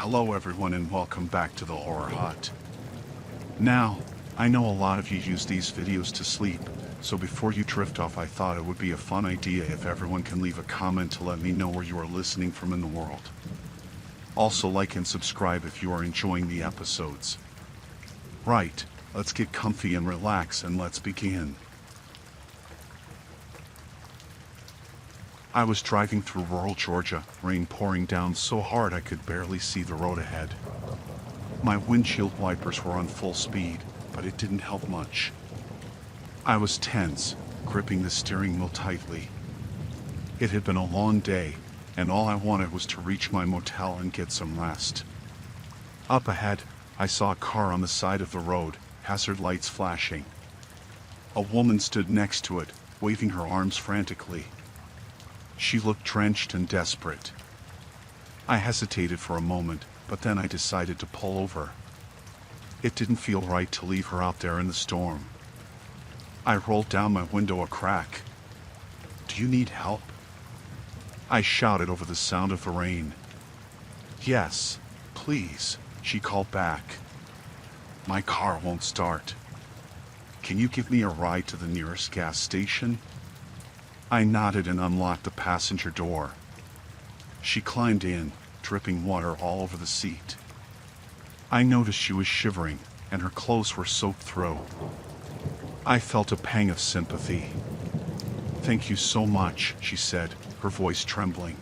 Hello everyone and welcome back to the Horror Hut. Now, I know a lot of you use these videos to sleep, so before you drift off I thought it would be a fun idea if everyone can leave a comment to let me know where you are listening from in the world. Also like and subscribe if you are enjoying the episodes. Right, let's get comfy and relax and let's begin. I was driving through rural Georgia, rain pouring down so hard I could barely see the road ahead. My windshield wipers were on full speed, but it didn't help much. I was tense, gripping the steering wheel tightly. It had been a long day, and all I wanted was to reach my motel and get some rest. Up ahead, I saw a car on the side of the road, hazard lights flashing. A woman stood next to it, waving her arms frantically. She looked drenched and desperate. I hesitated for a moment, but then I decided to pull over. It didn't feel right to leave her out there in the storm. I rolled down my window a crack. "Do you need help?" I shouted over the sound of the rain. "Yes, please," she called back. "My car won't start. Can you give me a ride to the nearest gas station?" I nodded and unlocked the passenger door. She climbed in, dripping water all over the seat. I noticed she was shivering, and her clothes were soaked through. I felt a pang of sympathy. "Thank you so much," she said, her voice trembling.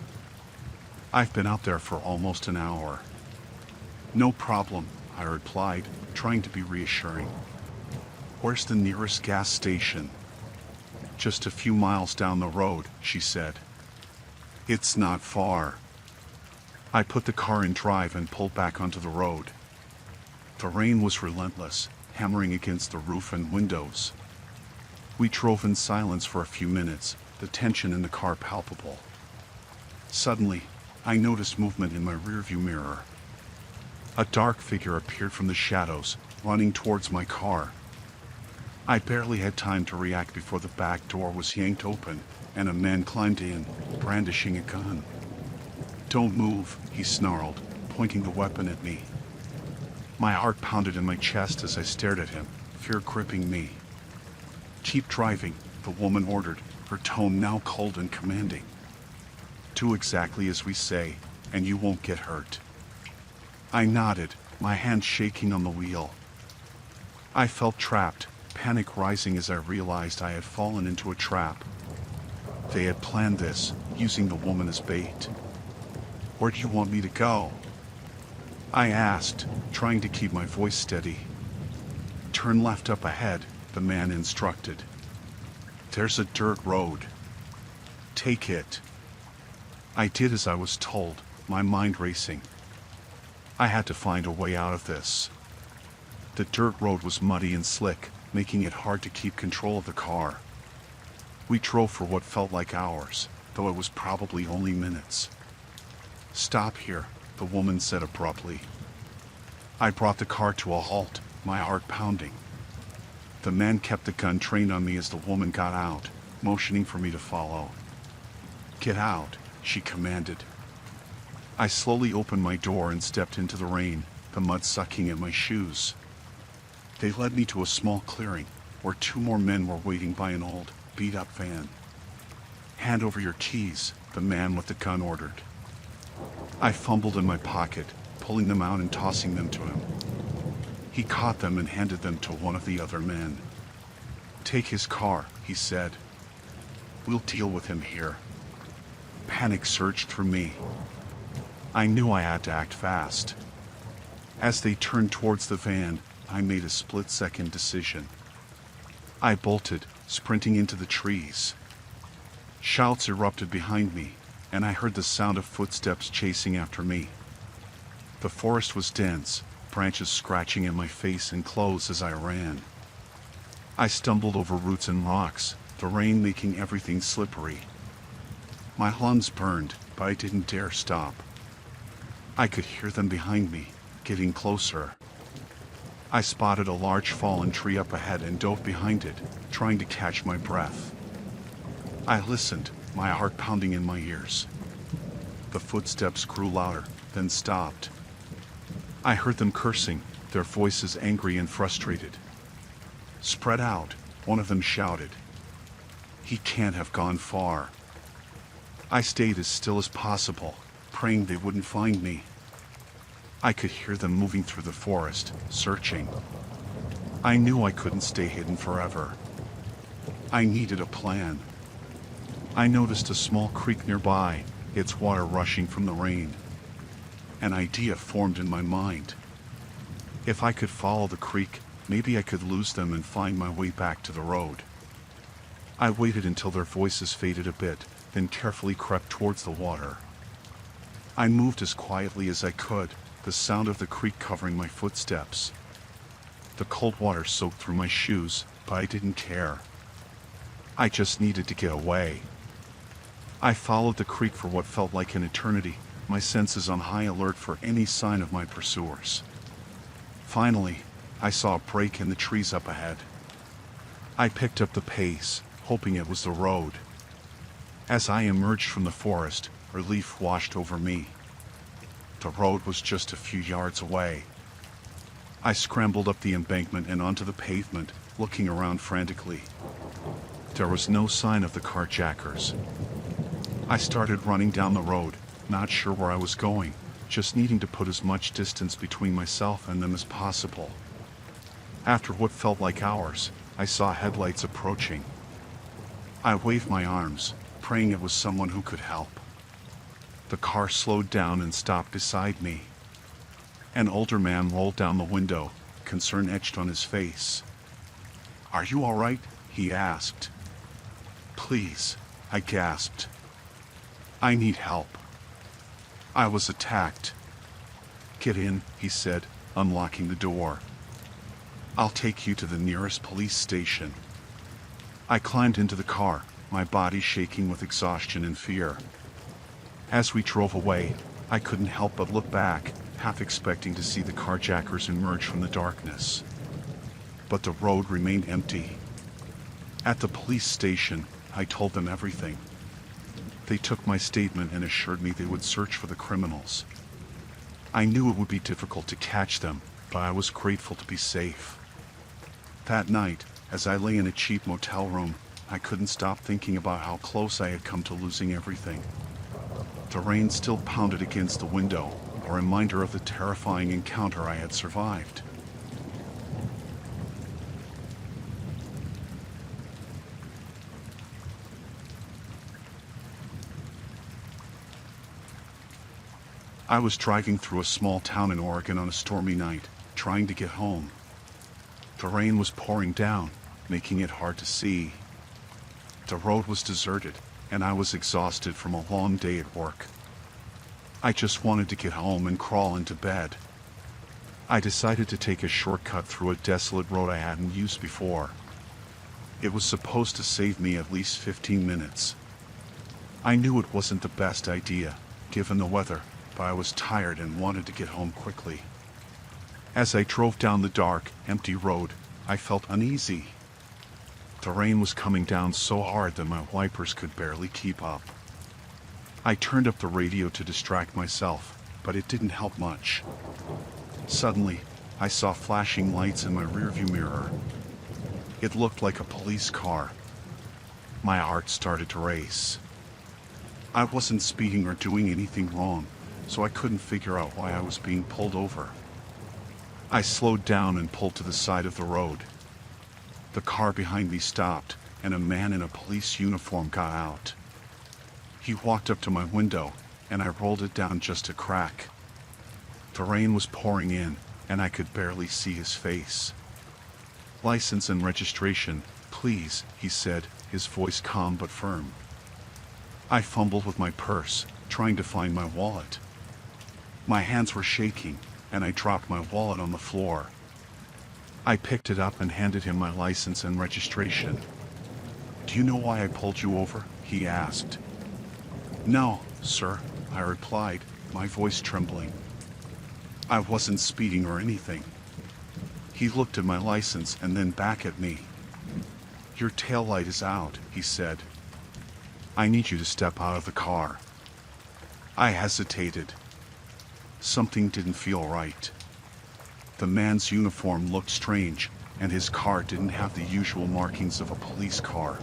"I've been out there for almost an hour." "No problem," I replied, trying to be reassuring. "Where's the nearest gas station?" "Just a few miles down the road," she said. "It's not far." I put the car in drive and pulled back onto the road. The rain was relentless, hammering against the roof and windows. We drove in silence for a few minutes, the tension in the car palpable. Suddenly, I noticed movement in my rearview mirror. A dark figure appeared from the shadows, running towards my car. I barely had time to react before the back door was yanked open, and a man climbed in, brandishing a gun. "Don't move," he snarled, pointing the weapon at me. My heart pounded in my chest as I stared at him, fear gripping me. "Keep driving," the woman ordered, her tone now cold and commanding. "Do exactly as we say, and you won't get hurt." I nodded, my hand shaking on the wheel. I felt trapped, panic rising as I realized I had fallen into a trap. They had planned this, using the woman as bait. "Where do you want me to go?" I asked, trying to keep my voice steady. "Turn left up ahead," the man instructed. "There's a dirt road. Take it." I did as I was told, my mind racing. I had to find a way out of this. The dirt road was muddy and slick, making it hard to keep control of the car. We drove for what felt like hours, though it was probably only minutes. "Stop here," the woman said abruptly. I brought the car to a halt, my heart pounding. The man kept the gun trained on me as the woman got out, motioning for me to follow. "Get out," she commanded. I slowly opened my door and stepped into the rain, the mud sucking at my shoes. They led me to a small clearing, where two more men were waiting by an old, beat-up van. "Hand over your keys," the man with the gun ordered. I fumbled in my pocket, pulling them out and tossing them to him. He caught them and handed them to one of the other men. "Take his car," he said. "We'll deal with him here." Panic surged through me. I knew I had to act fast. As they turned towards the van, I made a split-second decision. I bolted, sprinting into the trees. Shouts erupted behind me, and I heard the sound of footsteps chasing after me. The forest was dense, branches scratching at my face and clothes as I ran. I stumbled over roots and rocks, the rain making everything slippery. My lungs burned, but I didn't dare stop. I could hear them behind me, getting closer. I spotted a large fallen tree up ahead and dove behind it, trying to catch my breath. I listened, my heart pounding in my ears. The footsteps grew louder, then stopped. I heard them cursing, their voices angry and frustrated. "Spread out," one of them shouted. "He can't have gone far." I stayed as still as possible, praying they wouldn't find me. I could hear them moving through the forest, searching. I knew I couldn't stay hidden forever. I needed a plan. I noticed a small creek nearby, its water rushing from the rain. An idea formed in my mind. If I could follow the creek, maybe I could lose them and find my way back to the road. I waited until their voices faded a bit, then carefully crept towards the water. I moved as quietly as I could, the sound of the creek covering my footsteps. The cold water soaked through my shoes, but I didn't care. I just needed to get away. I followed the creek for what felt like an eternity, my senses on high alert for any sign of my pursuers. Finally, I saw a break in the trees up ahead. I picked up the pace, hoping it was the road. As I emerged from the forest, relief washed over me. The road was just a few yards away. I scrambled up the embankment and onto the pavement, looking around frantically. There was no sign of the carjackers. I started running down the road, not sure where I was going, just needing to put as much distance between myself and them as possible. After what felt like hours, I saw headlights approaching. I waved my arms, praying it was someone who could help. The car slowed down and stopped beside me. An older man rolled down the window, concern etched on his face. "Are you all right?" he asked. "Please," I gasped. "I need help. I was attacked." "Get in," he said, unlocking the door. "I'll take you to the nearest police station." I climbed into the car, my body shaking with exhaustion and fear. As we drove away, I couldn't help but look back, half expecting to see the carjackers emerge from the darkness. But the road remained empty. At the police station, I told them everything. They took my statement and assured me they would search for the criminals. I knew it would be difficult to catch them, but I was grateful to be safe. That night, as I lay in a cheap motel room, I couldn't stop thinking about how close I had come to losing everything. The rain still pounded against the window, a reminder of the terrifying encounter I had survived. I was driving through a small town in Oregon on a stormy night, trying to get home. The rain was pouring down, making it hard to see. The road was deserted, and I was exhausted from a long day at work. I just wanted to get home and crawl into bed. I decided to take a shortcut through a desolate road I hadn't used before. It was supposed to save me at least 15 minutes. I knew it wasn't the best idea, given the weather, but I was tired and wanted to get home quickly. As I drove down the dark, empty road, I felt uneasy. The rain was coming down so hard that my wipers could barely keep up. I turned up the radio to distract myself, but it didn't help much. Suddenly, I saw flashing lights in my rearview mirror. It looked like a police car. My heart started to race. I wasn't speeding or doing anything wrong, so I couldn't figure out why I was being pulled over. I slowed down and pulled to the side of the road. The car behind me stopped, and a man in a police uniform got out. He walked up to my window, and I rolled it down just a crack. The rain was pouring in, and I could barely see his face. "License and registration, please," he said, his voice calm but firm. I fumbled with my purse, trying to find my wallet. My hands were shaking, and I dropped my wallet on the floor. I picked it up and handed him my license and registration. "Do you know why I pulled you over?" he asked. "No, sir," I replied, my voice trembling. I wasn't speeding or anything. He looked at my license and then back at me. "Your taillight is out," he said. "I need you to step out of the car." I hesitated. Something didn't feel right. The man's uniform looked strange, and his car didn't have the usual markings of a police car.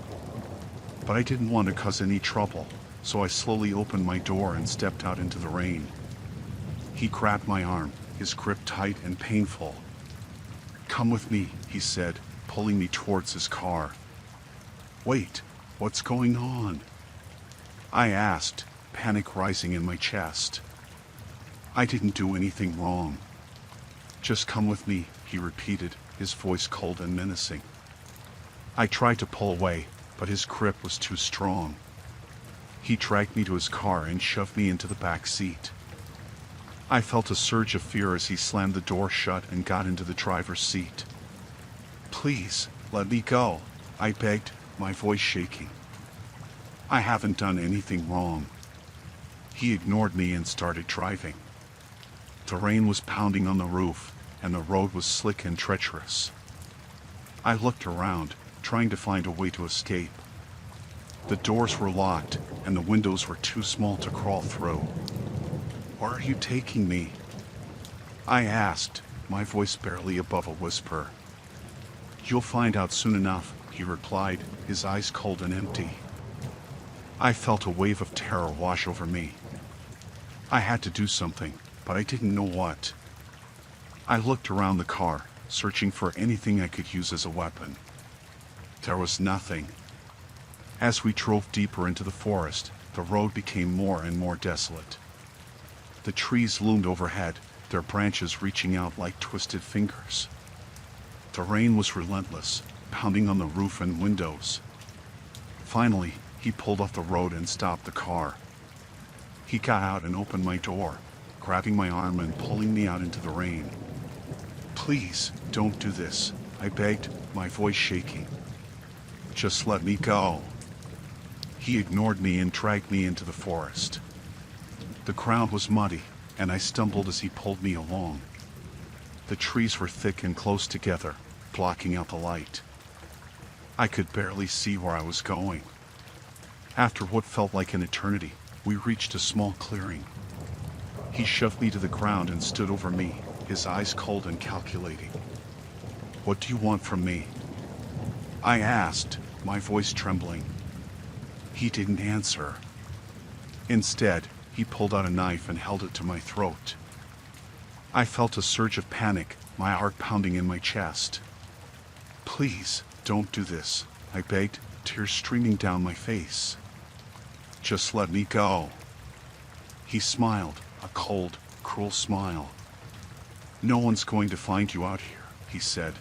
But I didn't want to cause any trouble, so I slowly opened my door and stepped out into the rain. He grabbed my arm, his grip tight and painful. "Come with me," he said, pulling me towards his car. "Wait, what's going on?" I asked, panic rising in my chest. "I didn't do anything wrong." "Just come with me," he repeated, his voice cold and menacing. I tried to pull away, but his grip was too strong. He dragged me to his car and shoved me into the back seat. I felt a surge of fear as he slammed the door shut and got into the driver's seat. "Please, let me go," I begged, my voice shaking. "I haven't done anything wrong." He ignored me and started driving. The rain was pounding on the roof, and the road was slick and treacherous. I looked around, trying to find a way to escape. The doors were locked, and the windows were too small to crawl through. "Where are you taking me?" I asked, my voice barely above a whisper. "You'll find out soon enough," he replied, his eyes cold and empty. I felt a wave of terror wash over me. I had to do something, but I didn't know what. I looked around the car, searching for anything I could use as a weapon. There was nothing. As we drove deeper into the forest, the road became more and more desolate. The trees loomed overhead, their branches reaching out like twisted fingers. The rain was relentless, pounding on the roof and windows. Finally, he pulled off the road and stopped the car. He got out and opened my door, grabbing my arm and pulling me out into the rain. "Please, don't do this," I begged, my voice shaking. "Just let me go." He ignored me and dragged me into the forest. The ground was muddy, and I stumbled as he pulled me along. The trees were thick and close together, blocking out the light. I could barely see where I was going. After what felt like an eternity, we reached a small clearing. He shoved me to the ground and stood over me, his eyes cold and calculating. "What do you want from me?" I asked, my voice trembling. He didn't answer. Instead, he pulled out a knife and held it to my throat. I felt a surge of panic, my heart pounding in my chest. "Please, don't do this," I begged, tears streaming down my face. "Just let me go." He smiled, a cold, cruel smile. "No one's going to find you out here," he said.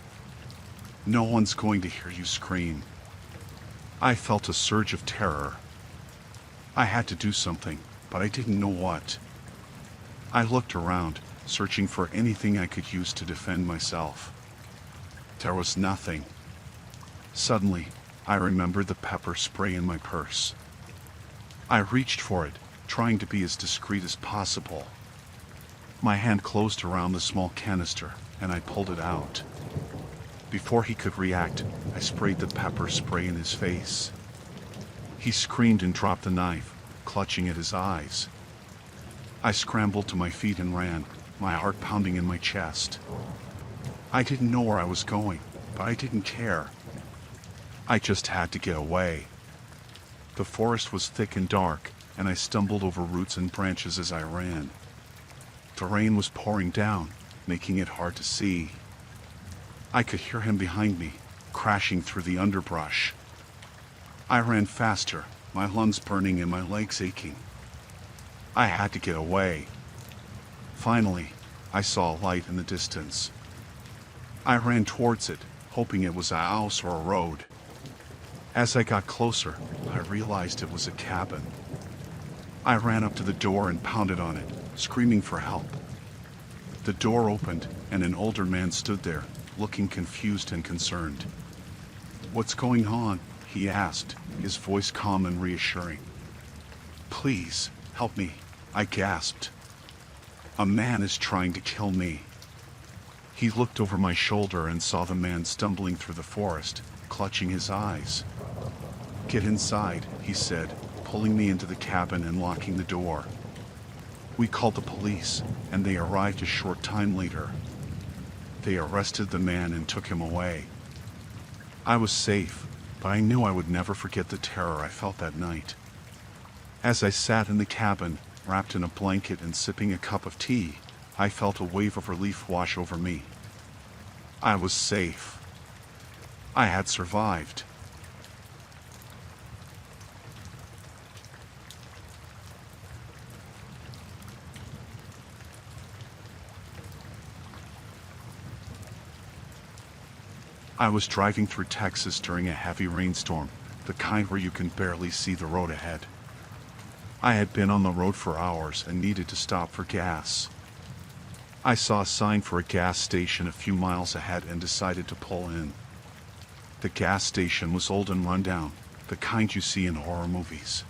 "No one's going to hear you scream." I felt a surge of terror. I had to do something, but I didn't know what. I looked around, searching for anything I could use to defend myself. There was nothing. Suddenly, I remembered the pepper spray in my purse. I reached for it, trying to be as discreet as possible. My hand closed around the small canister, and I pulled it out. Before he could react, I sprayed the pepper spray in his face. He screamed and dropped the knife, clutching at his eyes. I scrambled to my feet and ran, my heart pounding in my chest. I didn't know where I was going, but I didn't care. I just had to get away. The forest was thick and dark, and I stumbled over roots and branches as I ran. The rain was pouring down, making it hard to see. I could hear him behind me, crashing through the underbrush. I ran faster, my lungs burning and my legs aching. I had to get away. Finally, I saw a light in the distance. I ran towards it, hoping it was a house or a road. As I got closer, I realized it was a cabin. I ran up to the door and pounded on it, screaming for help. The door opened, and an older man stood there, looking confused and concerned. "What's going on?" he asked, his voice calm and reassuring. "Please, help me," I gasped. "A man is trying to kill me." He looked over my shoulder and saw the man stumbling through the forest, clutching his eyes. "Get inside," he said, pulling me into the cabin and locking the door. We called the police, and they arrived a short time later. They arrested the man and took him away. I was safe, but I knew I would never forget the terror I felt that night. As I sat in the cabin, wrapped in a blanket and sipping a cup of tea, I felt a wave of relief wash over me. I was safe. I had survived. I was driving through Texas during a heavy rainstorm, the kind where you can barely see the road ahead. I had been on the road for hours and needed to stop for gas. I saw a sign for a gas station a few miles ahead and decided to pull in. The gas station was old and run down, the kind you see in horror movies.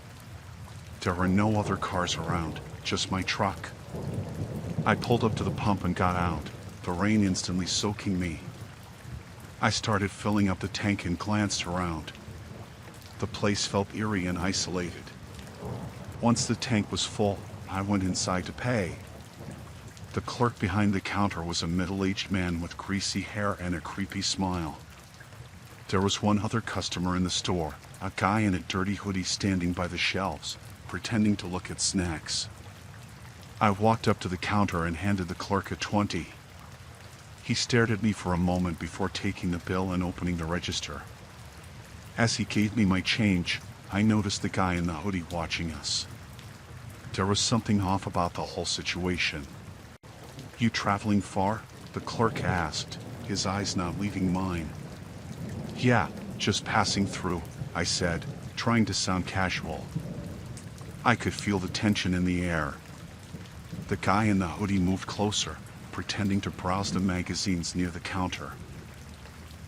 There were no other cars around, just my truck. I pulled up to the pump and got out, the rain instantly soaking me. I started filling up the tank and glanced around. The place felt eerie and isolated. Once the tank was full, I went inside to pay. The clerk behind the counter was a middle-aged man with greasy hair and a creepy smile. There was one other customer in the store, a guy in a dirty hoodie standing by the shelves, pretending to look at snacks. I walked up to the counter and handed the clerk a 20. He stared at me for a moment before taking the bill and opening the register. As he gave me my change, I noticed the guy in the hoodie watching us. There was something off about the whole situation. "You traveling far?" the clerk asked, his eyes not leaving mine. "Yeah, just passing through," I said, trying to sound casual. I could feel the tension in the air. The guy in the hoodie moved closer, pretending to browse the magazines near the counter.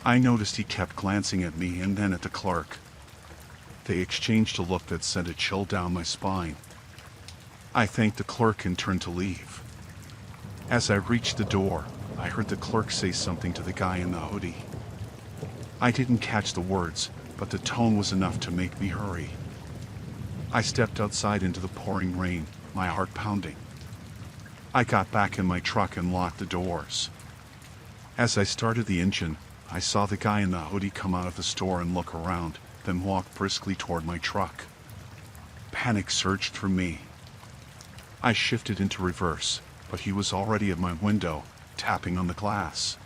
I noticed he kept glancing at me and then at the clerk. They exchanged a look that sent a chill down my spine. I thanked the clerk and turned to leave. As I reached the door, I heard the clerk say something to the guy in the hoodie. I didn't catch the words, but the tone was enough to make me hurry. I stepped outside into the pouring rain, my heart pounding. I got back in my truck and locked the doors. As I started the engine, I saw the guy in the hoodie come out of the store and look around, then walk briskly toward my truck. Panic surged through me. I shifted into reverse, but he was already at my window, tapping on the glass.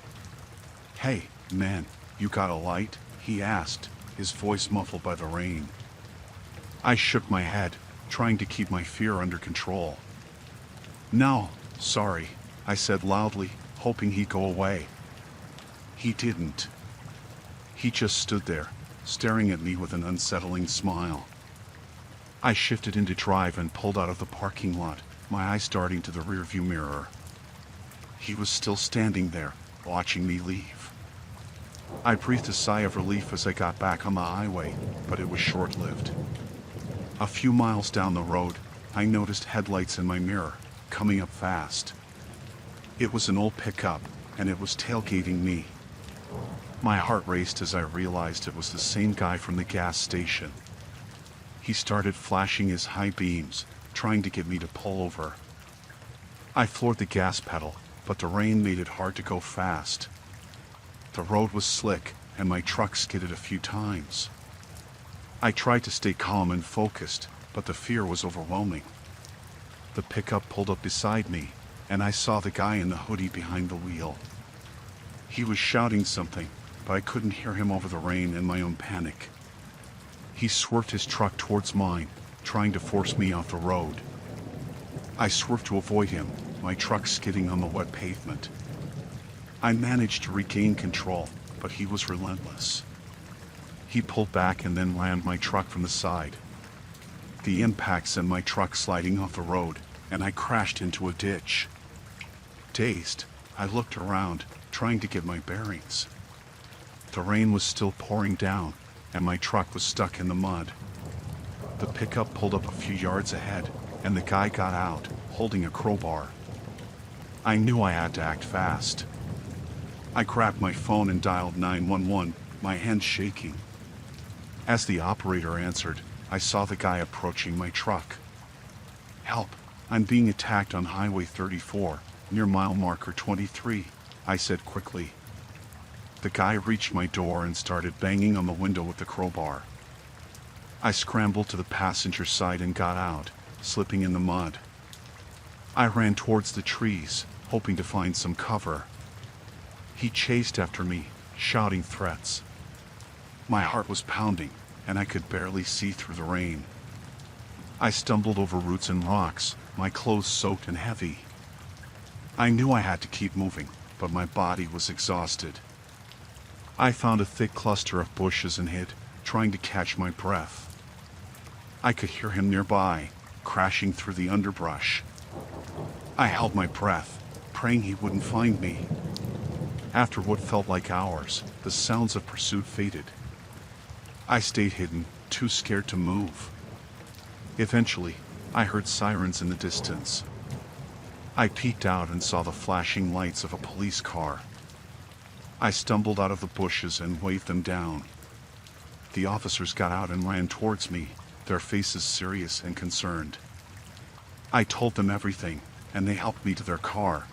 "Hey, man, you got a light?" he asked, his voice muffled by the rain. I shook my head, trying to keep my fear under control. "No, sorry," I said loudly, hoping he'd go away. He didn't. He just stood there, staring at me with an unsettling smile. I shifted into drive and pulled out of the parking lot, my eyes darting to the rearview mirror. He was still standing there, watching me leave. I breathed a sigh of relief as I got back on the highway, but it was short-lived. A few miles down the road, I noticed headlights in my mirror, coming up fast. It was an old pickup, and it was tailgating me. My heart raced as I realized it was the same guy from the gas station. He started flashing his high beams, trying to get me to pull over. I floored the gas pedal, but the rain made it hard to go fast. The road was slick, and my truck skidded a few times. I tried to stay calm and focused, but the fear was overwhelming. The pickup pulled up beside me, and I saw the guy in the hoodie behind the wheel. He was shouting something, but I couldn't hear him over the rain and my own panic. He swerved his truck towards mine, trying to force me off the road. I swerved to avoid him, my truck skidding on the wet pavement. I managed to regain control, but he was relentless. He pulled back and then rammed my truck from the side. The impact sent my truck sliding off the road, and I crashed into a ditch. Dazed, I looked around, trying to get my bearings. The rain was still pouring down, and my truck was stuck in the mud. The pickup pulled up a few yards ahead, and the guy got out, holding a crowbar. I knew I had to act fast. I grabbed my phone and dialed 911, my hands shaking. As the operator answered, I saw the guy approaching my truck. "Help, I'm being attacked on Highway 34, near mile marker 23, I said quickly. The guy reached my door and started banging on the window with the crowbar. I scrambled to the passenger side and got out, slipping in the mud. I ran towards the trees, hoping to find some cover. He chased after me, shouting threats. My heart was pounding, and I could barely see through the rain. I stumbled over roots and rocks, my clothes soaked and heavy. I knew I had to keep moving, but my body was exhausted. I found a thick cluster of bushes and hid, trying to catch my breath. I could hear him nearby, crashing through the underbrush. I held my breath, praying he wouldn't find me. After what felt like hours, the sounds of pursuit faded. I stayed hidden, too scared to move. Eventually, I heard sirens in the distance. I peeked out and saw the flashing lights of a police car. I stumbled out of the bushes and waved them down. The officers got out and ran towards me, their faces serious and concerned. I told them everything, and they helped me to their car.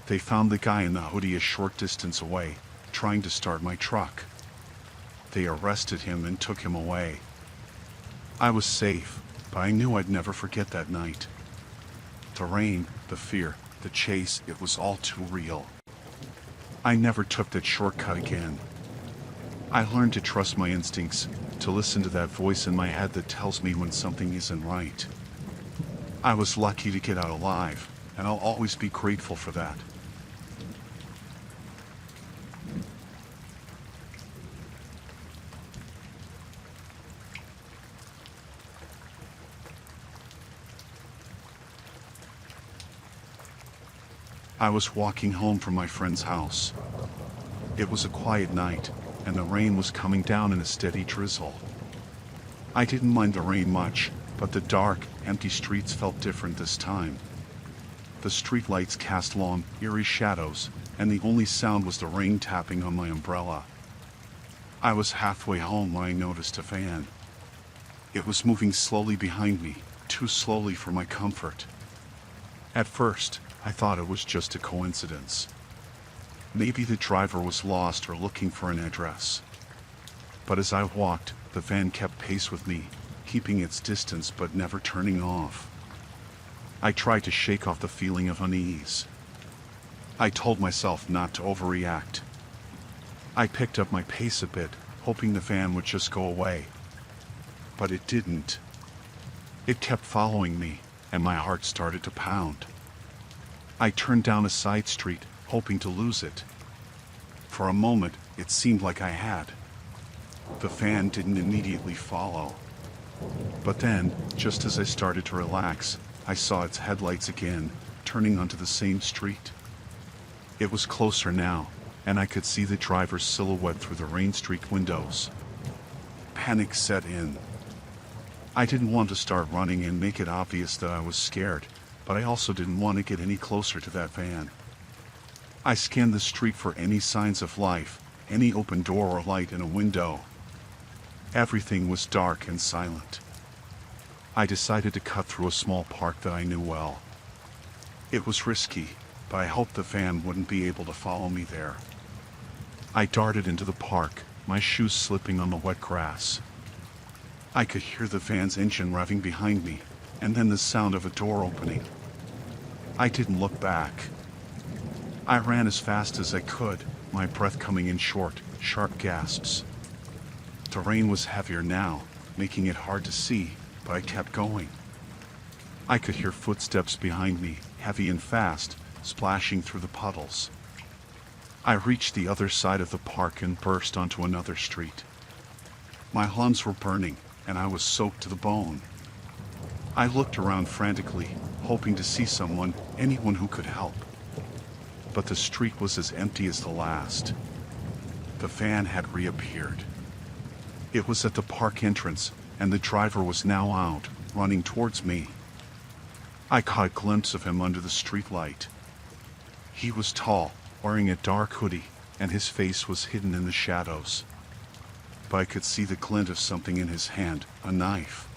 They found the guy in the hoodie a short distance away, trying to start my truck. They arrested him and took him away. I was safe, but I knew I'd never forget that night. The rain, the fear, the chase, it was all too real. I never took that shortcut again. I learned to trust my instincts, to listen to that voice in my head that tells me when something isn't right. I was lucky to get out alive, and I'll always be grateful for that. I was walking home from my friend's house. It was a quiet night, and the rain was coming down in a steady drizzle. I didn't mind the rain much, but the dark, empty streets felt different this time. The streetlights cast long, eerie shadows, and the only sound was the rain tapping on my umbrella. I was halfway home when I noticed a van. It was moving slowly behind me, too slowly for my comfort. At first, I thought it was just a coincidence. Maybe the driver was lost or looking for an address. But as I walked, the van kept pace with me, keeping its distance but never turning off. I tried to shake off the feeling of unease. I told myself not to overreact. I picked up my pace a bit, hoping the van would just go away. But it didn't. It kept following me, and my heart started to pound. I turned down a side street, hoping to lose it. For a moment, it seemed like I had. The van didn't immediately follow. But then, just as I started to relax, I saw its headlights again, turning onto the same street. It was closer now, and I could see the driver's silhouette through the rain-streaked windows. Panic set in. I didn't want to start running and make it obvious that I was scared, but I also didn't want to get any closer to that van. I scanned the street for any signs of life, any open door or light in a window. Everything was dark and silent. I decided to cut through a small park that I knew well. It was risky, but I hoped the van wouldn't be able to follow me there. I darted into the park, my shoes slipping on the wet grass. I could hear the van's engine revving behind me, and then the sound of a door opening. I didn't look back. I ran as fast as I could, my breath coming in short, sharp gasps. The rain was heavier now, making it hard to see, but I kept going. I could hear footsteps behind me, heavy and fast, splashing through the puddles. I reached the other side of the park and burst onto another street. My lungs were burning, and I was soaked to the bone. I looked around frantically, hoping to see someone, anyone who could help. But the street was as empty as the last. The van had reappeared. It was at the park entrance, and the driver was now out, running towards me. I caught a glimpse of him under the streetlight. He was tall, wearing a dark hoodie, and his face was hidden in the shadows. But I could see the glint of something in his hand, a knife.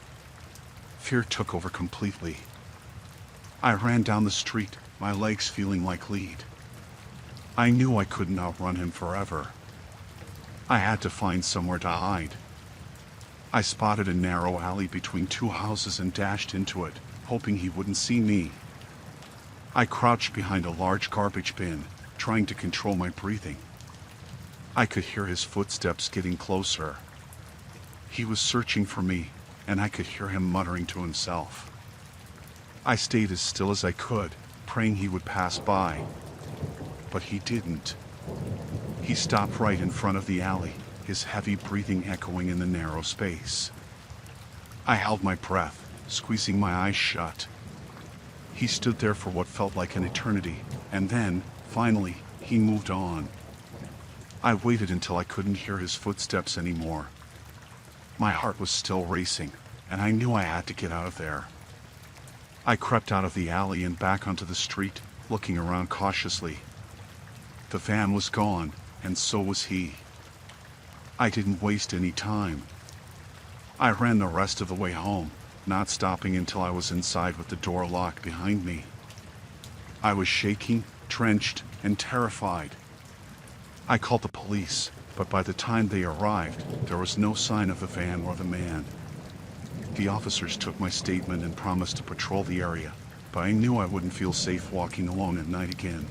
Fear took over completely. I ran down the street, my legs feeling like lead. I knew I couldn't outrun him forever. I had to find somewhere to hide. I spotted a narrow alley between two houses and dashed into it, hoping he wouldn't see me. I crouched behind a large garbage bin, trying to control my breathing. I could hear his footsteps getting closer. He was searching for me, and I could hear him muttering to himself. I stayed as still as I could, praying he would pass by. But he didn't. He stopped right in front of the alley, his heavy breathing echoing in the narrow space. I held my breath, squeezing my eyes shut. He stood there for what felt like an eternity, and then, finally, he moved on. I waited until I couldn't hear his footsteps anymore. My heart was still racing, and I knew I had to get out of there. I crept out of the alley and back onto the street, looking around cautiously. The van was gone, and so was he. I didn't waste any time. I ran the rest of the way home, not stopping until I was inside with the door locked behind me. I was shaking, drenched, and terrified. I called the police, but by the time they arrived, there was no sign of the van or the man. The officers took my statement and promised to patrol the area, but I knew I wouldn't feel safe walking alone at night again.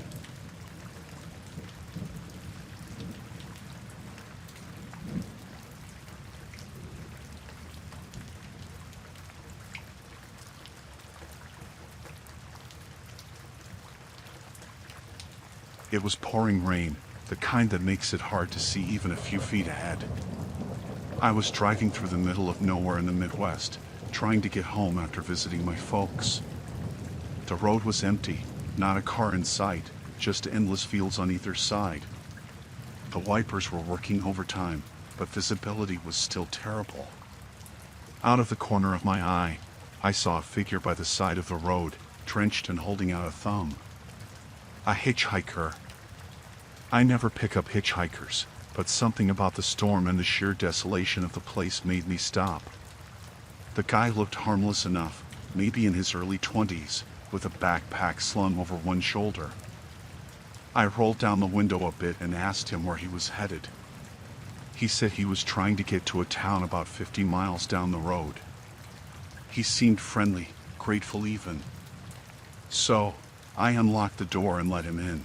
It was pouring rain, the kind that makes it hard to see even a few feet ahead. I was driving through the middle of nowhere in the Midwest, trying to get home after visiting my folks. The road was empty, not a car in sight, just endless fields on either side. The wipers were working overtime, but visibility was still terrible. Out of the corner of my eye, I saw a figure by the side of the road, drenched and holding out a thumb. A hitchhiker. I never pick up hitchhikers, but something about the storm and the sheer desolation of the place made me stop. The guy looked harmless enough, maybe in his early 20s, with a backpack slung over one shoulder. I rolled down the window a bit and asked him where he was headed. He said he was trying to get to a town about 50 miles down the road. He seemed friendly, grateful even. So, I unlocked the door and let him in.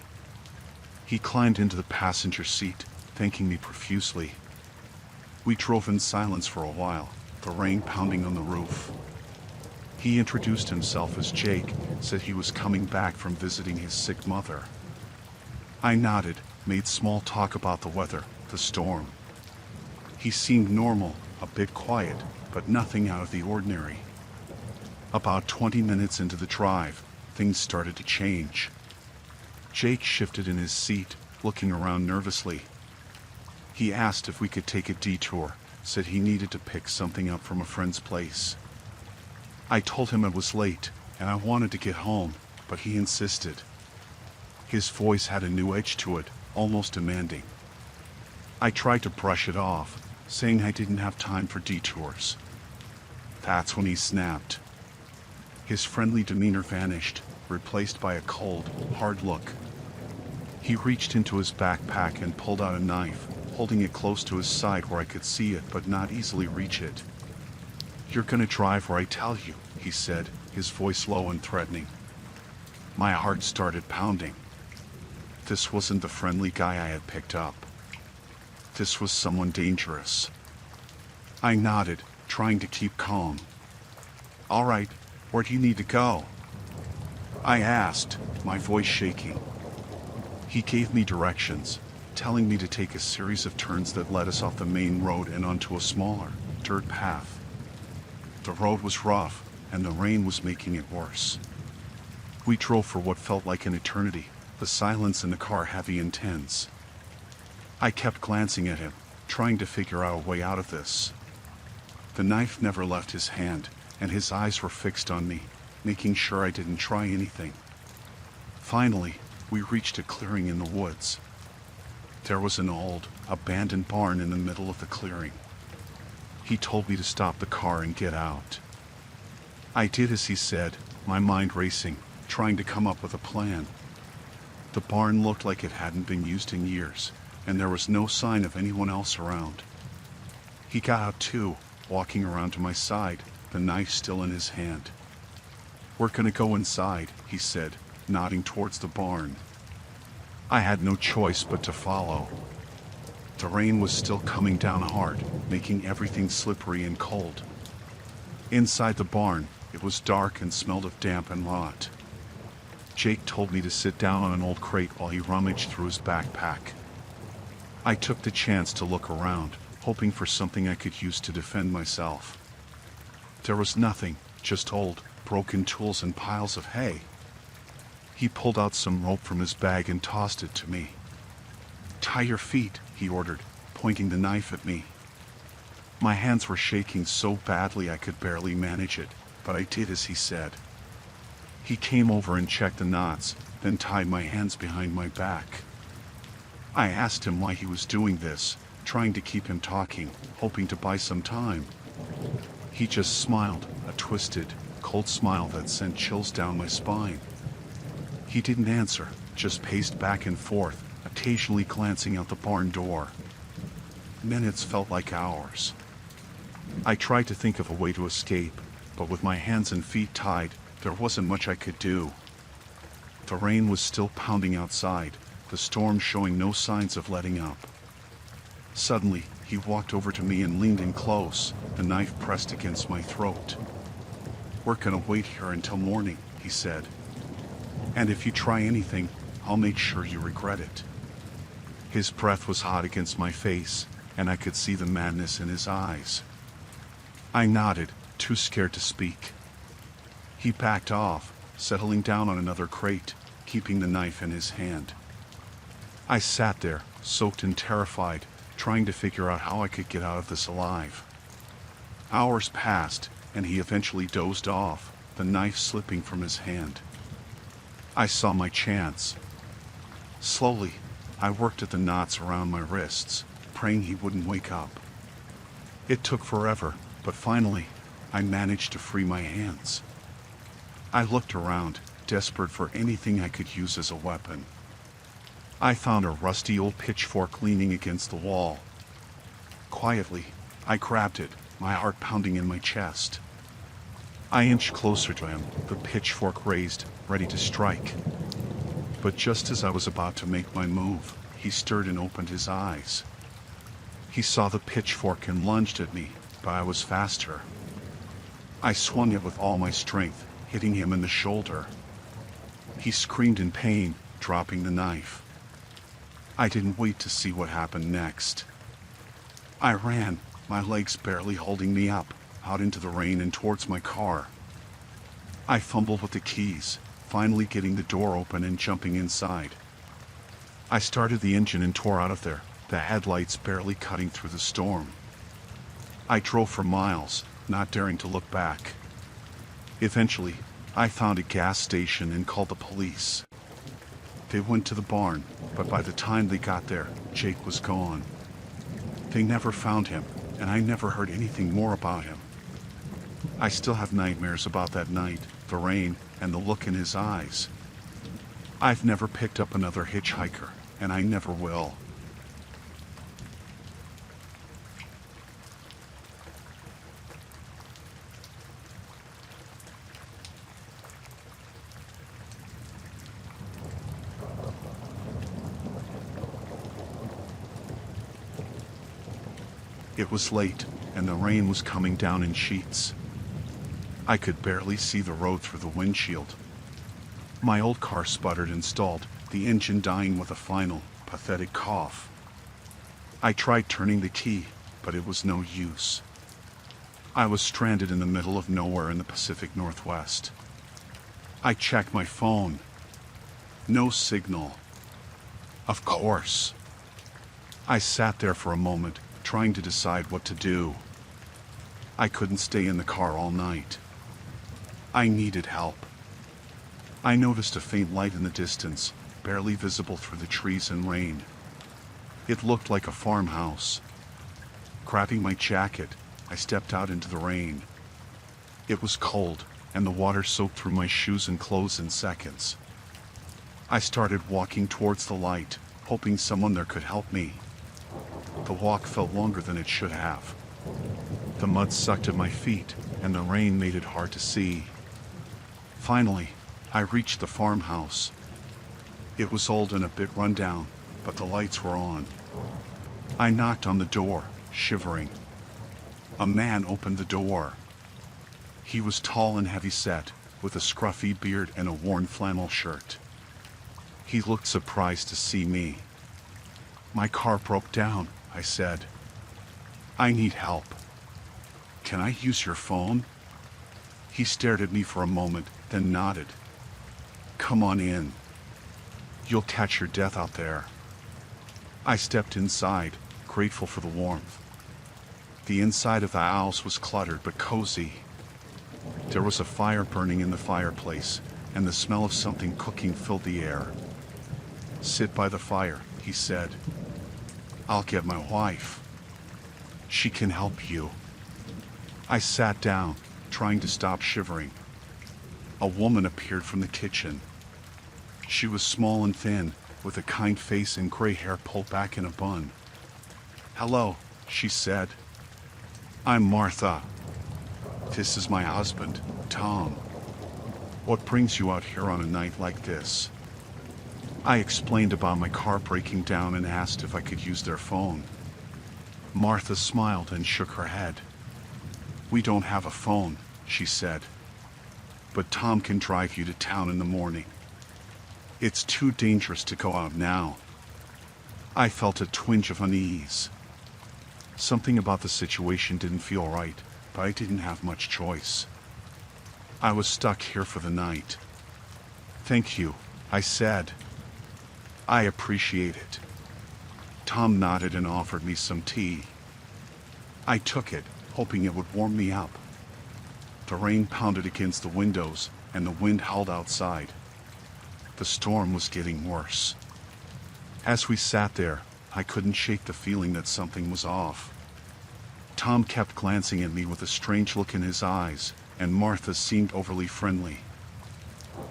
He climbed into the passenger seat, thanking me profusely. We drove in silence for a while, the rain pounding on the roof. He introduced himself as Jake, said he was coming back from visiting his sick mother. I nodded, made small talk about the weather, the storm. He seemed normal, a bit quiet, but nothing out of the ordinary. About 20 minutes into the drive, things started to change. Jake shifted in his seat, looking around nervously. He asked if we could take a detour, said he needed to pick something up from a friend's place. I told him it was late, and I wanted to get home, but he insisted. His voice had a new edge to it, almost demanding. I tried to brush it off, saying I didn't have time for detours. That's when he snapped. His friendly demeanor vanished, replaced by a cold, hard look. He reached into his backpack and pulled out a knife, holding it close to his side where I could see it but not easily reach it. "You're gonna drive where I tell you," he said, his voice low and threatening. My heart started pounding. This wasn't the friendly guy I had picked up. This was someone dangerous. I nodded, trying to keep calm. "All right, where do you need to go?" I asked, my voice shaking. He gave me directions, telling me to take a series of turns that led us off the main road and onto a smaller, dirt path. The road was rough, and the rain was making it worse. We drove for what felt like an eternity, the silence in the car heavy and tense. I kept glancing at him, trying to figure out a way out of this. The knife never left his hand, and his eyes were fixed on me, making sure I didn't try anything. Finally, we reached a clearing in the woods. There was an old, abandoned barn in the middle of the clearing. He told me to stop the car and get out. I did as he said, my mind racing, trying to come up with a plan. The barn looked like it hadn't been used in years, and there was no sign of anyone else around. He got out too, walking around to my side, the knife still in his hand. "We're gonna go inside," he said, nodding towards the barn. I had no choice but to follow. The rain was still coming down hard, making everything slippery and cold. Inside the barn, it was dark and smelled of damp and rot. Jake told me to sit down on an old crate while he rummaged through his backpack. I took the chance to look around, hoping for something I could use to defend myself. There was nothing, just old, broken tools and piles of hay. He pulled out some rope from his bag and tossed it to me. "Tie your feet," he ordered, pointing the knife at me. My hands were shaking so badly I could barely manage it, but I did as he said. He came over and checked the knots, then tied my hands behind my back. I asked him why he was doing this, trying to keep him talking, hoping to buy some time. He just smiled, a twisted, cold smile that sent chills down my spine. He didn't answer, just paced back and forth, occasionally glancing out the barn door. Minutes felt like hours. I tried to think of a way to escape, but with my hands and feet tied, there wasn't much I could do. The rain was still pounding outside, the storm showing no signs of letting up. Suddenly, he walked over to me and leaned in close, the knife pressed against my throat. "We're gonna wait here until morning," he said. "And if you try anything, I'll make sure you regret it." His breath was hot against my face, and I could see the madness in his eyes. I nodded, too scared to speak. He backed off, settling down on another crate, keeping the knife in his hand. I sat there, soaked and terrified, trying to figure out how I could get out of this alive. Hours passed, and he eventually dozed off, the knife slipping from his hand. I saw my chance. Slowly, I worked at the knots around my wrists, praying he wouldn't wake up. It took forever, but finally, I managed to free my hands. I looked around, desperate for anything I could use as a weapon. I found a rusty old pitchfork leaning against the wall. Quietly, I grabbed it, my heart pounding in my chest. I inched closer to him, the pitchfork raised, ready to strike. But just as I was about to make my move, he stirred and opened his eyes. He saw the pitchfork and lunged at me, but I was faster. I swung it with all my strength, hitting him in the shoulder. He screamed in pain, dropping the knife. I didn't wait to see what happened next. I ran, my legs barely holding me up, out into the rain and towards my car. I fumbled with the keys, finally getting the door open and jumping inside. I started the engine and tore out of there, the headlights barely cutting through the storm. I drove for miles, not daring to look back. Eventually, I found a gas station and called the police. They went to the barn, but by the time they got there, Jake was gone. They never found him, and I never heard anything more about him. I still have nightmares about that night, the rain, and the look in his eyes. I've never picked up another hitchhiker, and I never will. It was late, and the rain was coming down in sheets. I could barely see the road through the windshield. My old car sputtered and stalled, the engine dying with a final, pathetic cough. I tried turning the key, but it was no use. I was stranded in the middle of nowhere in the Pacific Northwest. I checked my phone. No signal. Of course. I sat there for a moment, trying to decide what to do. I couldn't stay in the car all night. I needed help. I noticed a faint light in the distance, barely visible through the trees and rain. It looked like a farmhouse. Grabbing my jacket, I stepped out into the rain. It was cold, and the water soaked through my shoes and clothes in seconds. I started walking towards the light, hoping someone there could help me. The walk felt longer than it should have. The mud sucked at my feet, and the rain made it hard to see. Finally, I reached the farmhouse. It was old and a bit run down, but the lights were on. I knocked on the door, shivering. A man opened the door. He was tall and heavy-set, with a scruffy beard and a worn flannel shirt. He looked surprised to see me. "My car broke down," I said. "I need help. Can I use your phone?" He stared at me for a moment, then nodded. "Come on in. You'll catch your death out there." I stepped inside, grateful for the warmth. The inside of the house was cluttered but cozy. There was a fire burning in the fireplace, and the smell of something cooking filled the air. "Sit by the fire," he said. "I'll get my wife. She can help you." I sat down, trying to stop shivering. A woman appeared from the kitchen. She was small and thin, with a kind face and gray hair pulled back in a bun. "Hello," she said. "I'm Martha. This is my husband, Tom. What brings you out here on a night like this?" I explained about my car breaking down and asked if I could use their phone. Martha smiled and shook her head. "We don't have a phone," she said. "But Tom can drive you to town in the morning. It's too dangerous to go out now." I felt a twinge of unease. Something about the situation didn't feel right, but I didn't have much choice. I was stuck here for the night. "Thank you," I said. "I appreciate it." Tom nodded and offered me some tea. I took it, hoping it would warm me up. The rain pounded against the windows, and the wind howled outside. The storm was getting worse. As we sat there, I couldn't shake the feeling that something was off. Tom kept glancing at me with a strange look in his eyes, and Martha seemed overly friendly.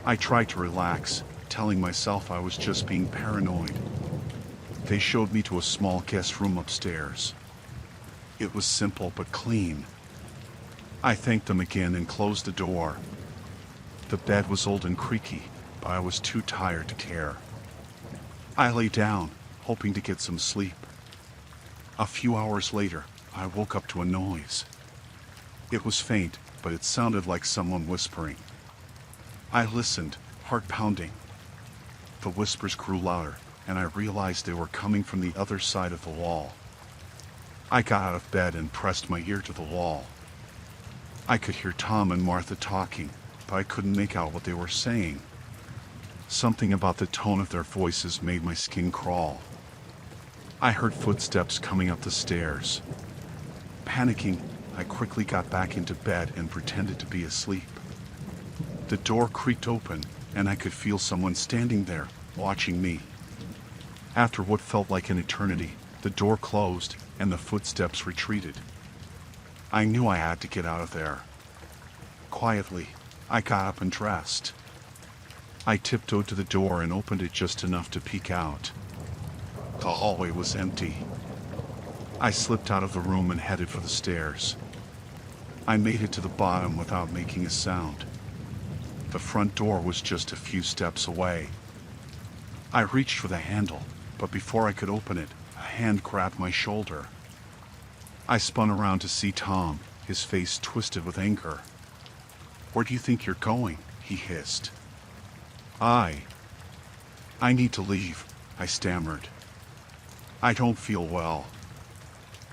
I tried to relax, telling myself I was just being paranoid. They showed me to a small guest room upstairs. It was simple but clean. I thanked them again and closed the door. The bed was old and creaky, but I was too tired to care. I lay down, hoping to get some sleep. A few hours later, I woke up to a noise. It was faint, but it sounded like someone whispering. I listened, heart pounding. The whispers grew louder, and I realized they were coming from the other side of the wall. I got out of bed and pressed my ear to the wall. I could hear Tom and Martha talking, but I couldn't make out what they were saying. Something about the tone of their voices made my skin crawl. I heard footsteps coming up the stairs. Panicking, I quickly got back into bed and pretended to be asleep. The door creaked open, and I could feel someone standing there, watching me. After what felt like an eternity, the door closed, and the footsteps retreated. I knew I had to get out of there. Quietly, I got up and dressed. I tiptoed to the door and opened it just enough to peek out. The hallway was empty. I slipped out of the room and headed for the stairs. I made it to the bottom without making a sound. The front door was just a few steps away. I reached for the handle, but before I could open it, a hand grabbed my shoulder. I spun around to see Tom, his face twisted with anger. "Where do you think you're going?" he hissed. I need to leave," I stammered. "I don't feel well."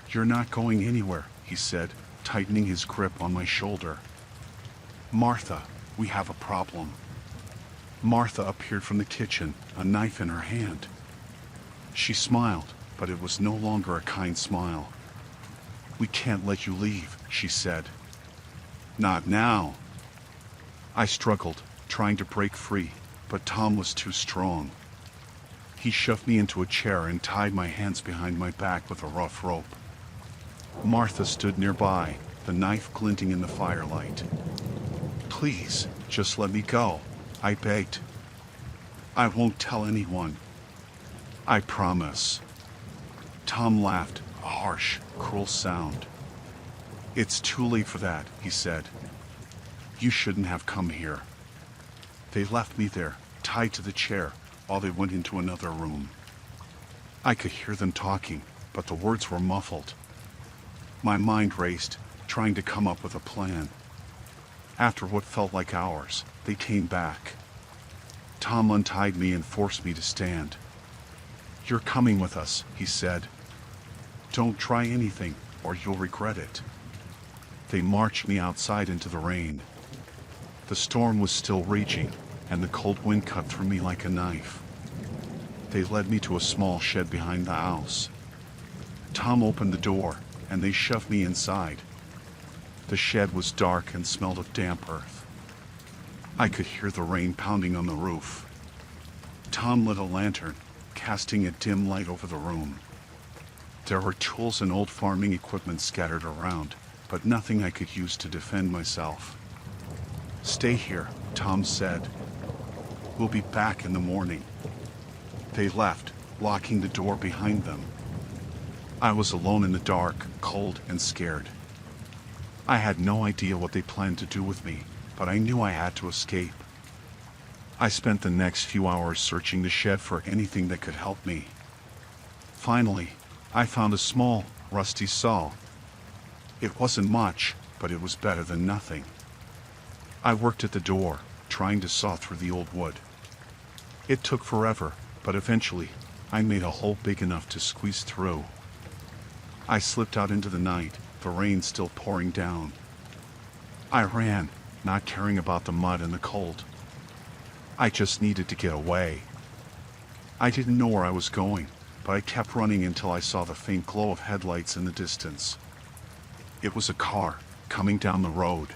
"You're not going anywhere," he said, tightening his grip on my shoulder. "Martha, we have a problem." Martha appeared from the kitchen, a knife in her hand. She smiled, but it was no longer a kind smile. "We can't let you leave," she said. "Not now." I struggled, trying to break free, but Tom was too strong. He shoved me into a chair and tied my hands behind my back with a rough rope. Martha stood nearby, the knife glinting in the firelight. "Please, just let me go," I begged. I won't tell anyone. I promise. Tom laughed, a harsh, cruel sound. It's too late for that, he said. You shouldn't have come here. They left me there, tied to the chair, while they went into another room. I could hear them talking, but the words were muffled. My mind raced, trying to come up with a plan. After what felt like hours, they came back. Tom untied me and forced me to stand. You're coming with us, he said. Don't try anything, or you'll regret it. They marched me outside into the rain. The storm was still raging, and the cold wind cut through me like a knife. They led me to a small shed behind the house. Tom opened the door, and they shoved me inside. The shed was dark and smelled of damp earth. I could hear the rain pounding on the roof. Tom lit a lantern, casting a dim light over the room. There were tools and old farming equipment scattered around, but nothing I could use to defend myself. Stay here, Tom said. We'll be back in the morning. They left, locking the door behind them. I was alone in the dark, cold and scared. I had no idea what they planned to do with me, but I knew I had to escape. I spent the next few hours searching the shed for anything that could help me. Finally, I found a small, rusty saw. It wasn't much, but it was better than nothing. I worked at the door, trying to saw through the old wood. It took forever, but eventually, I made a hole big enough to squeeze through. I slipped out into the night, the rain still pouring down. I ran, not caring about the mud and the cold. I just needed to get away. I didn't know where I was going, but I kept running until I saw the faint glow of headlights in the distance. It was a car, coming down the road.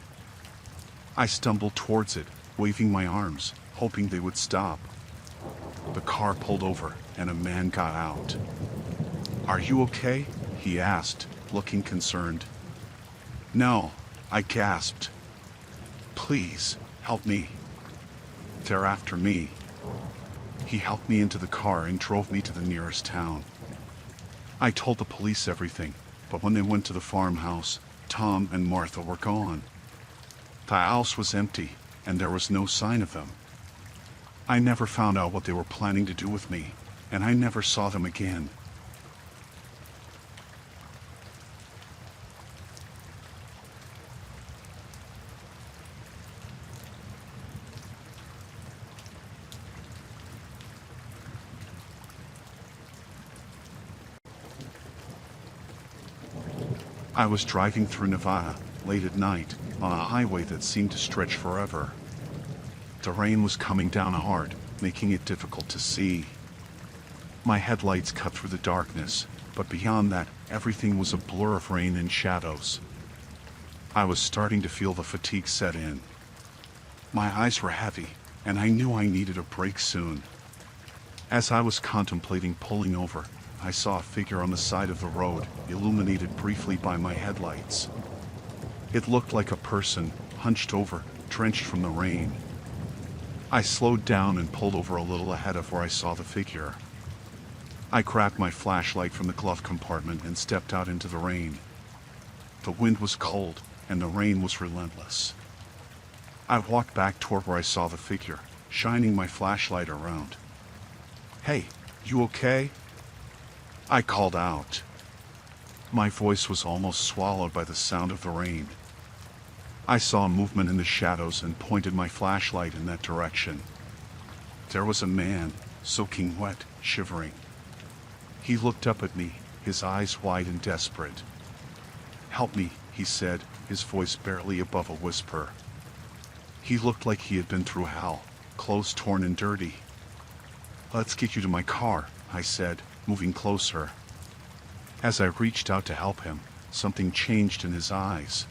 I stumbled towards it, waving my arms, hoping they would stop. The car pulled over, and a man got out. "Are you okay?" he asked, looking concerned. "No," I gasped. "Please, help me. They're after me." He helped me into the car and drove me to the nearest town. I told the police everything, but when they went to the farmhouse, Tom and Martha were gone. The house was empty, and there was no sign of them. I never found out what they were planning to do with me, and I never saw them again. I was driving through Nevada, late at night, on a highway that seemed to stretch forever. The rain was coming down hard, making it difficult to see. My headlights cut through the darkness, but beyond that, everything was a blur of rain and shadows. I was starting to feel the fatigue set in. My eyes were heavy, and I knew I needed a break soon. As I was contemplating pulling over, I saw a figure on the side of the road, illuminated briefly by my headlights. It looked like a person, hunched over, drenched from the rain. I slowed down and pulled over a little ahead of where I saw the figure. I grabbed my flashlight from the glove compartment and stepped out into the rain. The wind was cold, and the rain was relentless. I walked back toward where I saw the figure, shining my flashlight around. "Hey, you okay?" I called out. My voice was almost swallowed by the sound of the rain. I saw movement in the shadows and pointed my flashlight in that direction. There was a man, soaking wet, shivering. He looked up at me, his eyes wide and desperate. "Help me," he said, his voice barely above a whisper. He looked like he had been through hell, clothes torn and dirty. "Let's get you to my car," I said, moving closer. As I reached out to help him, something changed in his eyes.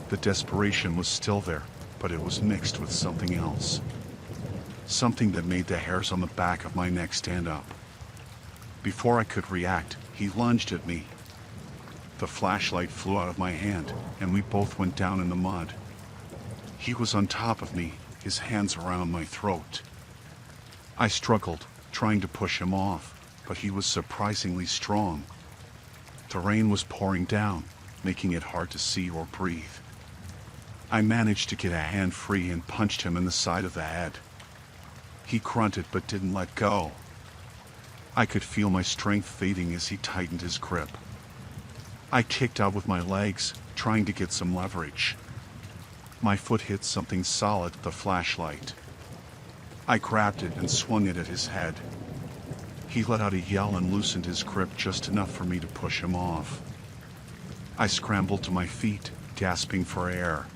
The desperation was still there, but it was mixed with something else. Something that made the hairs on the back of my neck stand up. Before I could react, he lunged at me. The flashlight flew out of my hand, and we both went down in the mud. He was on top of me, his hands around my throat. I struggled, trying to push him off, but he was surprisingly strong. The rain was pouring down, making it hard to see or breathe. I managed to get a hand free and punched him in the side of the head. He grunted but didn't let go. I could feel my strength fading as he tightened his grip. I kicked out with my legs, trying to get some leverage. My foot hit something solid, the flashlight. I grabbed it and swung it at his head. He let out a yell and loosened his grip just enough for me to push him off. I scrambled to my feet, gasping for air.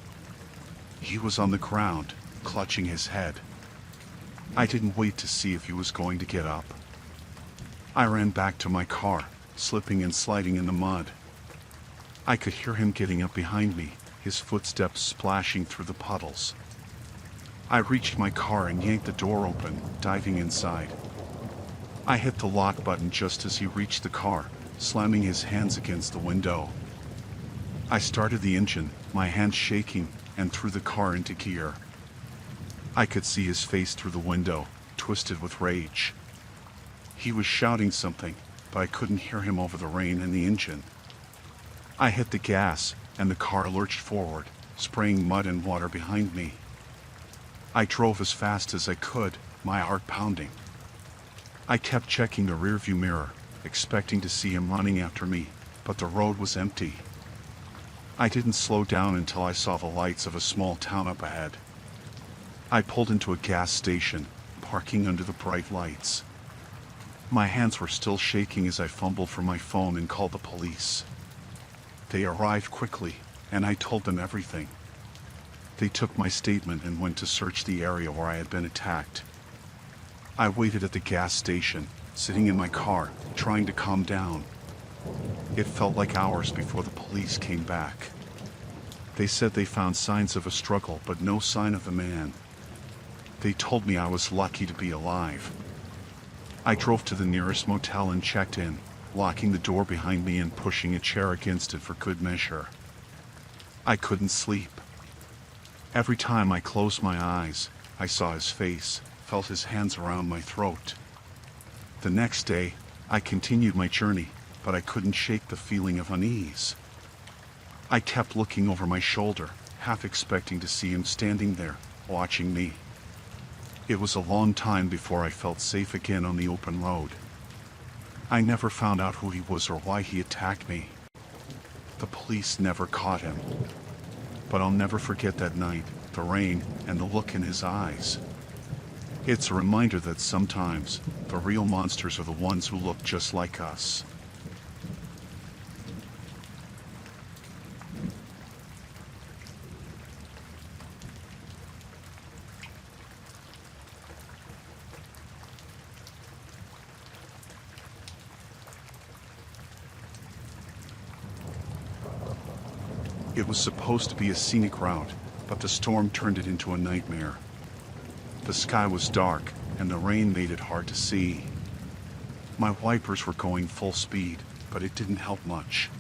He was on the ground, clutching his head. I didn't wait to see if he was going to get up. I ran back to my car, slipping and sliding in the mud. I could hear him getting up behind me, his footsteps splashing through the puddles. I reached my car and yanked the door open, diving inside. I hit the lock button just as he reached the car, slamming his hands against the window. I started the engine, my hands shaking, and threw the car into gear. I could see his face through the window, twisted with rage. He was shouting something, but I couldn't hear him over the rain and the engine. I hit the gas, and the car lurched forward, spraying mud and water behind me. I drove as fast as I could, my heart pounding. I kept checking the rearview mirror, expecting to see him running after me, but the road was empty. I didn't slow down until I saw the lights of a small town up ahead. I pulled into a gas station, parking under the bright lights. My hands were still shaking as I fumbled for my phone and called the police. They arrived quickly, and I told them everything. They took my statement and went to search the area where I had been attacked. I waited at the gas station, sitting in my car, trying to calm down. It felt like hours before the police came back. They said they found signs of a struggle, but no sign of the man. They told me I was lucky to be alive. I drove to the nearest motel and checked in, locking the door behind me and pushing a chair against it for good measure. I couldn't sleep. Every time I closed my eyes, I saw his face, felt his hands around my throat. The next day, I continued my journey, but I couldn't shake the feeling of unease. I kept looking over my shoulder, half expecting to see him standing there, watching me. It was a long time before I felt safe again on the open road. I never found out who he was or why he attacked me. The police never caught him. But I'll never forget that night, the rain, and the look in his eyes. It's a reminder that sometimes, the real monsters are the ones who look just like us. It was supposed to be a scenic route, but the storm turned it into a nightmare. The sky was dark, and the rain made it hard to see. My wipers were going full speed, but it didn't help much.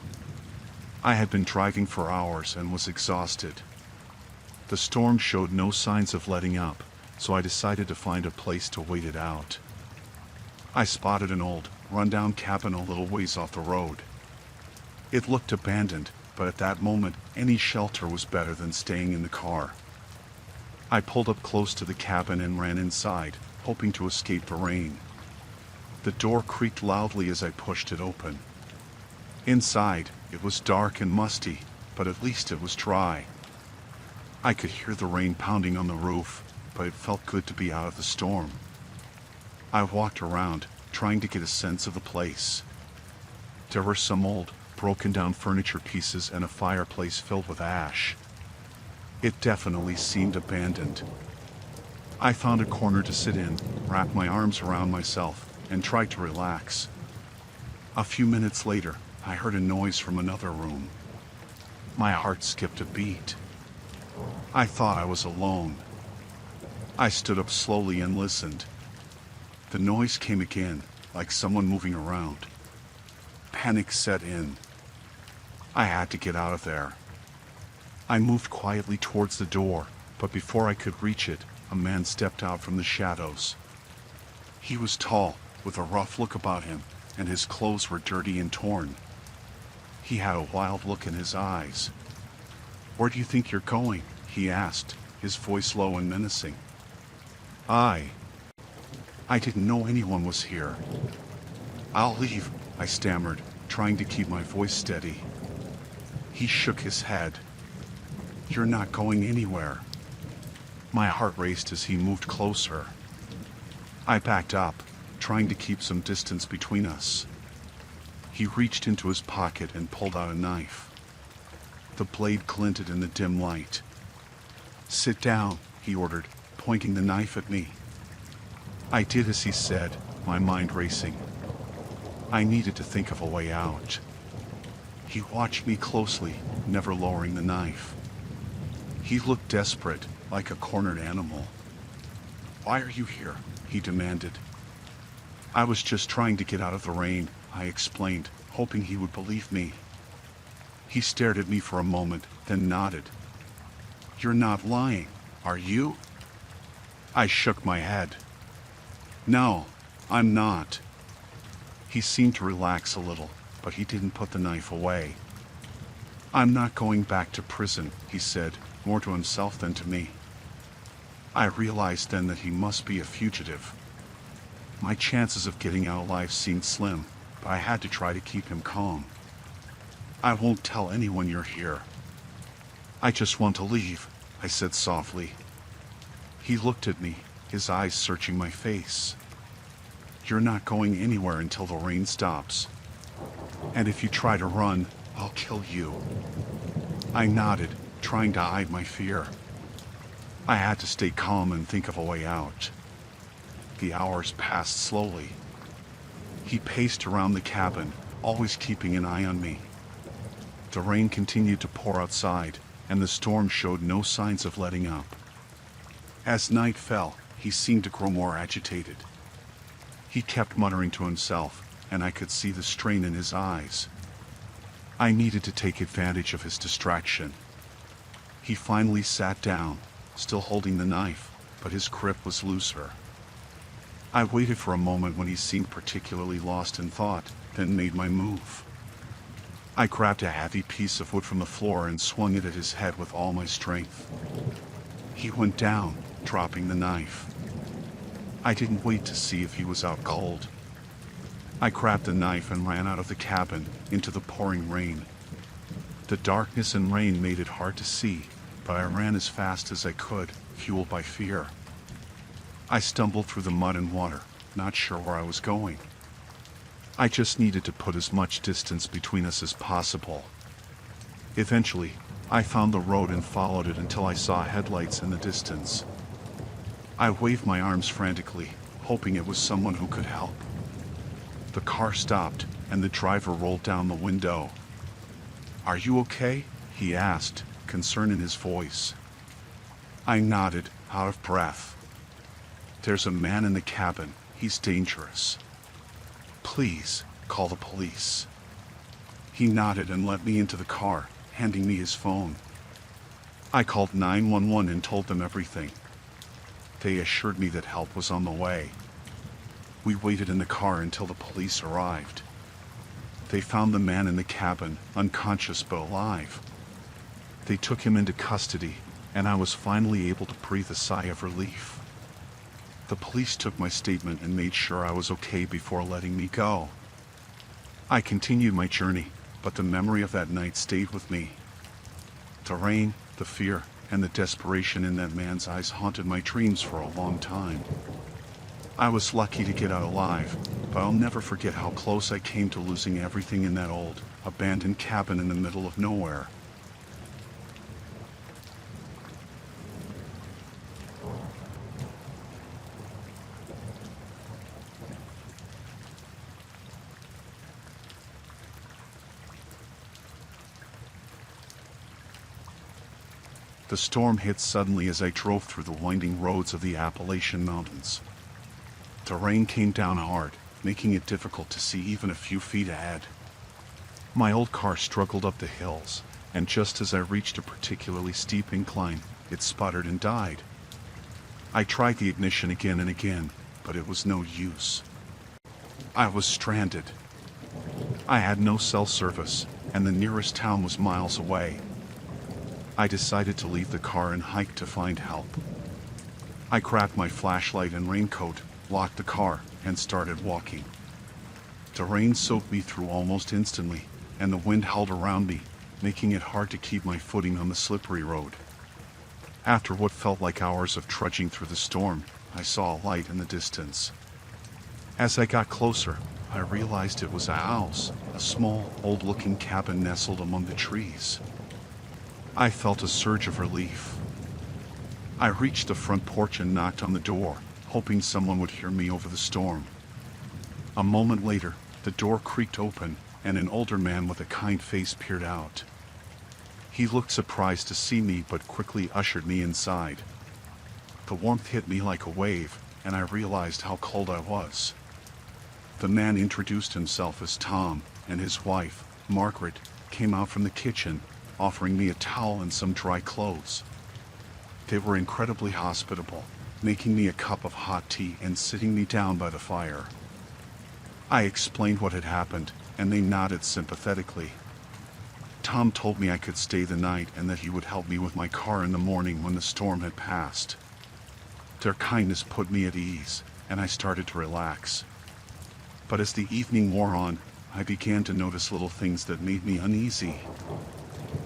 I had been driving for hours and was exhausted. The storm showed no signs of letting up, so I decided to find a place to wait it out. I spotted an old, rundown cabin a little ways off the road. It looked abandoned, but at that moment, any shelter was better than staying in the car. I pulled up close to the cabin and ran inside, hoping to escape the rain. The door creaked loudly as I pushed it open. Inside, it was dark and musty, but at least it was dry. I could hear the rain pounding on the roof, but it felt good to be out of the storm. I walked around, trying to get a sense of the place. There were some old, broken down furniture pieces and a fireplace filled with ash. It definitely seemed abandoned. I found a corner to sit in, wrapped my arms around myself, and tried to relax. A few minutes later, I heard a noise from another room. My heart skipped a beat. I thought I was alone. I stood up slowly and listened. The noise came again, like someone moving around. Panic set in. I had to get out of there. I moved quietly towards the door, but before I could reach it, a man stepped out from the shadows. He was tall, with a rough look about him, and his clothes were dirty and torn. He had a wild look in his eyes. "Where do you think you're going?" he asked, his voice low and menacing. I didn't know anyone was here." "I'll leave," I stammered, trying to keep my voice steady. He shook his head. "You're not going anywhere." My heart raced as he moved closer. I backed up, trying to keep some distance between us. He reached into his pocket and pulled out a knife. The blade glinted in the dim light. "Sit down," he ordered, pointing the knife at me. I did as he said, my mind racing. I needed to think of a way out. He watched me closely, never lowering the knife. He looked desperate, like a cornered animal. "Why are you here?" he demanded. "I was just trying to get out of the rain," I explained, hoping he would believe me. He stared at me for a moment, then nodded. "You're not lying, are you?" I shook my head. "No, I'm not." He seemed to relax a little, but he didn't put the knife away. "I'm not going back to prison," he said, more to himself than to me. I realized then that he must be a fugitive. My chances of getting out alive seemed slim, but I had to try to keep him calm. "I won't tell anyone you're here." "I just want to leave," I said softly. He looked at me, his eyes searching my face. "You're not going anywhere until the rain stops. And if you try to run, I'll kill you." I nodded, trying to hide my fear. I had to stay calm and think of a way out. The hours passed slowly. He paced around the cabin, always keeping an eye on me. The rain continued to pour outside, and the storm showed no signs of letting up. As night fell, he seemed to grow more agitated. He kept muttering to himself, and I could see the strain in his eyes. I needed to take advantage of his distraction. He finally sat down, still holding the knife, but his grip was looser. I waited for a moment when he seemed particularly lost in thought, then made my move. I grabbed a heavy piece of wood from the floor and swung it at his head with all my strength. He went down, dropping the knife. I didn't wait to see if he was out cold. I grabbed the knife and ran out of the cabin, into the pouring rain. The darkness and rain made it hard to see, but I ran as fast as I could, fueled by fear. I stumbled through the mud and water, not sure where I was going. I just needed to put as much distance between us as possible. Eventually, I found the road and followed it until I saw headlights in the distance. I waved my arms frantically, hoping it was someone who could help. The car stopped, and the driver rolled down the window. "Are you okay?" he asked, concern in his voice. I nodded, out of breath. "There's a man in the cabin. He's dangerous. Please, call the police." He nodded and let me into the car, handing me his phone. I called 911 and told them everything. They assured me that help was on the way. We waited in the car until the police arrived. They found the man in the cabin, unconscious but alive. They took him into custody, and I was finally able to breathe a sigh of relief. The police took my statement and made sure I was okay before letting me go. I continued my journey, but the memory of that night stayed with me. The rain, the fear, and the desperation in that man's eyes haunted my dreams for a long time. I was lucky to get out alive, but I'll never forget how close I came to losing everything in that old, abandoned cabin in the middle of nowhere. The storm hit suddenly as I drove through the winding roads of the Appalachian Mountains. The rain came down hard, making it difficult to see even a few feet ahead. My old car struggled up the hills, and just as I reached a particularly steep incline, it sputtered and died. I tried the ignition again and again, but it was no use. I was stranded. I had no cell service, and the nearest town was miles away. I decided to leave the car and hike to find help. I grabbed my flashlight and raincoat, locked the car, and started walking. The rain soaked me through almost instantly, and the wind howled around me, making it hard to keep my footing on the slippery road. After what felt like hours of trudging through the storm, I saw a light in the distance. As I got closer, I realized it was a house, a small, old-looking cabin nestled among the trees. I felt a surge of relief. I reached the front porch and knocked on the door, hoping someone would hear me over the storm. A moment later, the door creaked open, and an older man with a kind face peered out. He looked surprised to see me but quickly ushered me inside. The warmth hit me like a wave, and I realized how cold I was. The man introduced himself as Tom, and his wife, Margaret, came out from the kitchen, offering me a towel and some dry clothes. They were incredibly hospitable, making me a cup of hot tea and sitting me down by the fire. I explained what had happened, and they nodded sympathetically. Tom told me I could stay the night and that he would help me with my car in the morning when the storm had passed. Their kindness put me at ease, and I started to relax. But as the evening wore on, I began to notice little things that made me uneasy.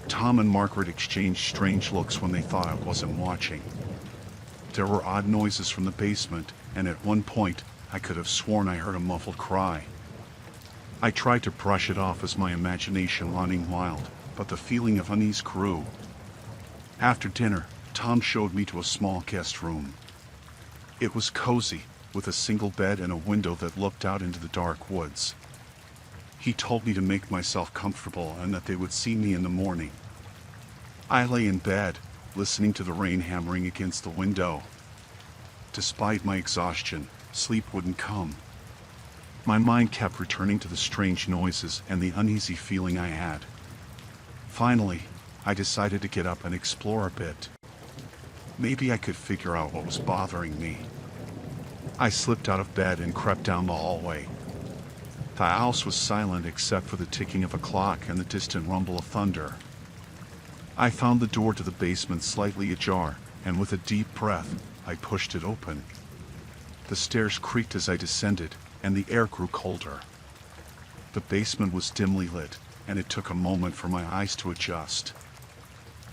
Tom and Margaret exchanged strange looks when they thought I wasn't watching. There were odd noises from the basement, and at one point, I could have sworn I heard a muffled cry. I tried to brush it off as my imagination running wild, but the feeling of unease grew. After dinner, Tom showed me to a small guest room. It was cozy, with a single bed and a window that looked out into the dark woods. He told me to make myself comfortable and that they would see me in the morning. I lay in bed, listening to the rain hammering against the window. Despite my exhaustion, sleep wouldn't come. My mind kept returning to the strange noises and the uneasy feeling I had. Finally, I decided to get up and explore a bit. Maybe I could figure out what was bothering me. I slipped out of bed and crept down the hallway. The house was silent except for the ticking of a clock and the distant rumble of thunder. I found the door to the basement slightly ajar, and with a deep breath, I pushed it open. The stairs creaked as I descended, and the air grew colder. The basement was dimly lit, and it took a moment for my eyes to adjust.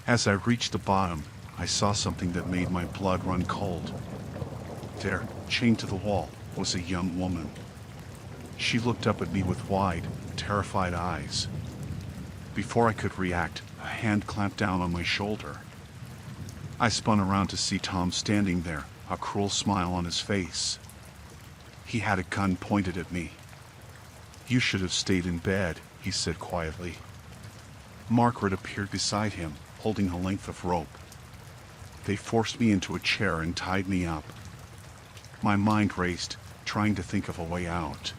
As I reached the bottom, I saw something that made my blood run cold. There, chained to the wall, was a young woman. She looked up at me with wide, terrified eyes. Before I could react, a hand clamped down on my shoulder. I spun around to see Tom standing there, a cruel smile on his face. He had a gun pointed at me. "You should have stayed in bed," he said quietly. Margaret appeared beside him, holding a length of rope. They forced me into a chair and tied me up. My mind raced, trying to think of a way out.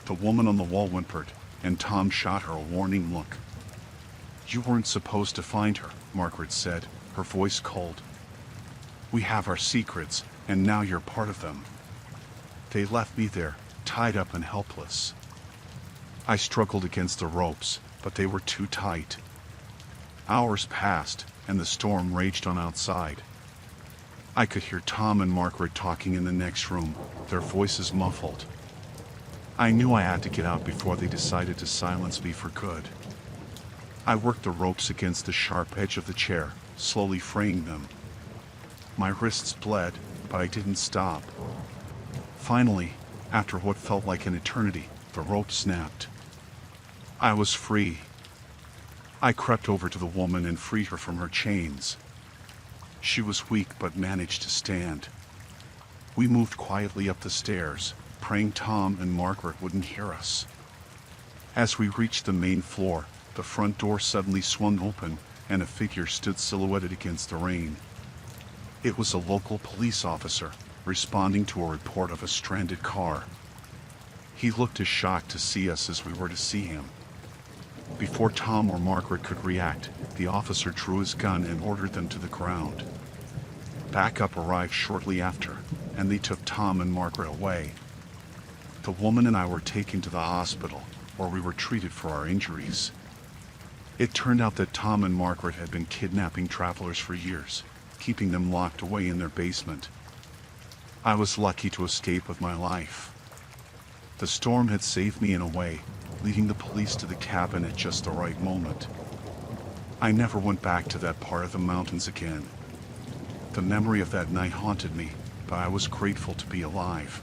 The woman on the wall whimpered, and Tom shot her a warning look. "You weren't supposed to find her," Margaret said, her voice cold. "We have our secrets, and now you're part of them." They left me there, tied up and helpless. I struggled against the ropes, but they were too tight. Hours passed, and the storm raged on outside. I could hear Tom and Margaret talking in the next room, their voices muffled. I knew I had to get out before they decided to silence me for good. I worked the ropes against the sharp edge of the chair, slowly fraying them. My wrists bled, but I didn't stop. Finally, after what felt like an eternity, the rope snapped. I was free. I crept over to the woman and freed her from her chains. She was weak but managed to stand. We moved quietly up the stairs, praying Tom and Margaret wouldn't hear us. As we reached the main floor, the front door suddenly swung open, and a figure stood silhouetted against the rain. It was a local police officer, responding to a report of a stranded car. He looked as shocked to see us as we were to see him. Before Tom or Margaret could react, the officer drew his gun and ordered them to the ground. Backup arrived shortly after, and they took Tom and Margaret away. The woman and I were taken to the hospital, where we were treated for our injuries. It turned out that Tom and Margaret had been kidnapping travelers for years, keeping them locked away in their basement. I was lucky to escape with my life. The storm had saved me in a way, leading the police to the cabin at just the right moment. I never went back to that part of the mountains again. The memory of that night haunted me, but I was grateful to be alive.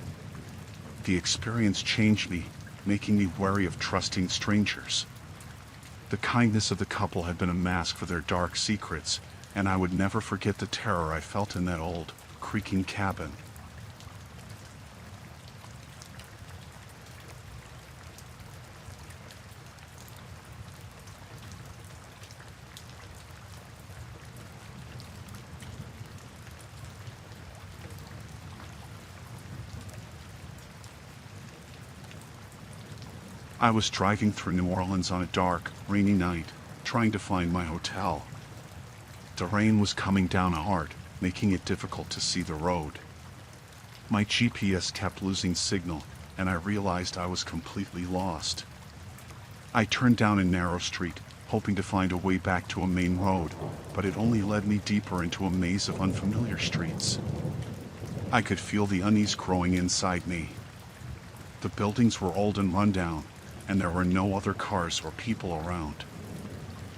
The experience changed me, making me wary of trusting strangers. The kindness of the couple had been a mask for their dark secrets, and I would never forget the terror I felt in that old, creaking cabin. I was driving through New Orleans on a dark, rainy night, trying to find my hotel. The rain was coming down hard, making it difficult to see the road. My GPS kept losing signal, and I realized I was completely lost. I turned down a narrow street, hoping to find a way back to a main road, but it only led me deeper into a maze of unfamiliar streets. I could feel the unease growing inside me. The buildings were old and run down, and there were no other cars or people around.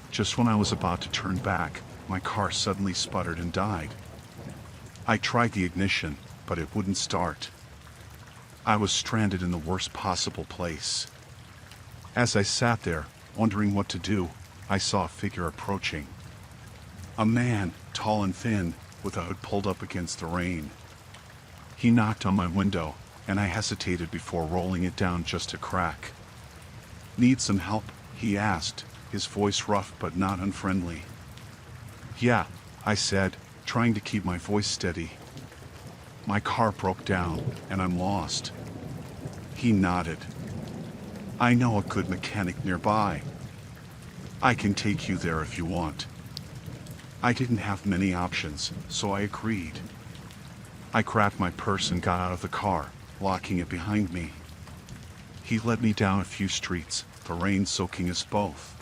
Just when I was about to turn back, my car suddenly sputtered and died. I tried the ignition, but it wouldn't start. I was stranded in the worst possible place. As I sat there, wondering what to do, I saw a figure approaching. A man, tall and thin, with a hood pulled up against the rain. He knocked on my window, and I hesitated before rolling it down just a crack. "Need some help?" he asked, his voice rough but not unfriendly. "Yeah," I said, trying to keep my voice steady. "My car broke down, and I'm lost." He nodded. "I know a good mechanic nearby. I can take you there if you want." I didn't have many options, so I agreed. I grabbed my purse and got out of the car, locking it behind me. He led me down a few streets, the rain soaking us both.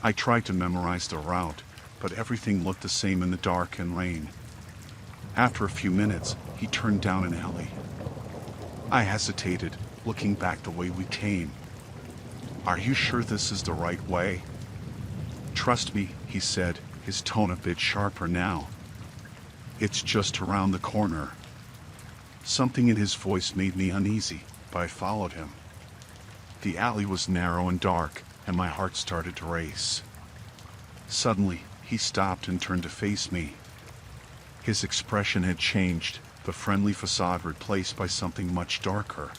I tried to memorize the route, but everything looked the same in the dark and rain. After a few minutes, he turned down an alley. I hesitated, looking back the way we came. "Are you sure this is the right way?" "Trust me," he said, his tone a bit sharper now. "It's just around the corner." Something in his voice made me uneasy, but I followed him. The alley was narrow and dark, and my heart started to race. Suddenly, he stopped and turned to face me. His expression had changed, the friendly facade replaced by something much darker.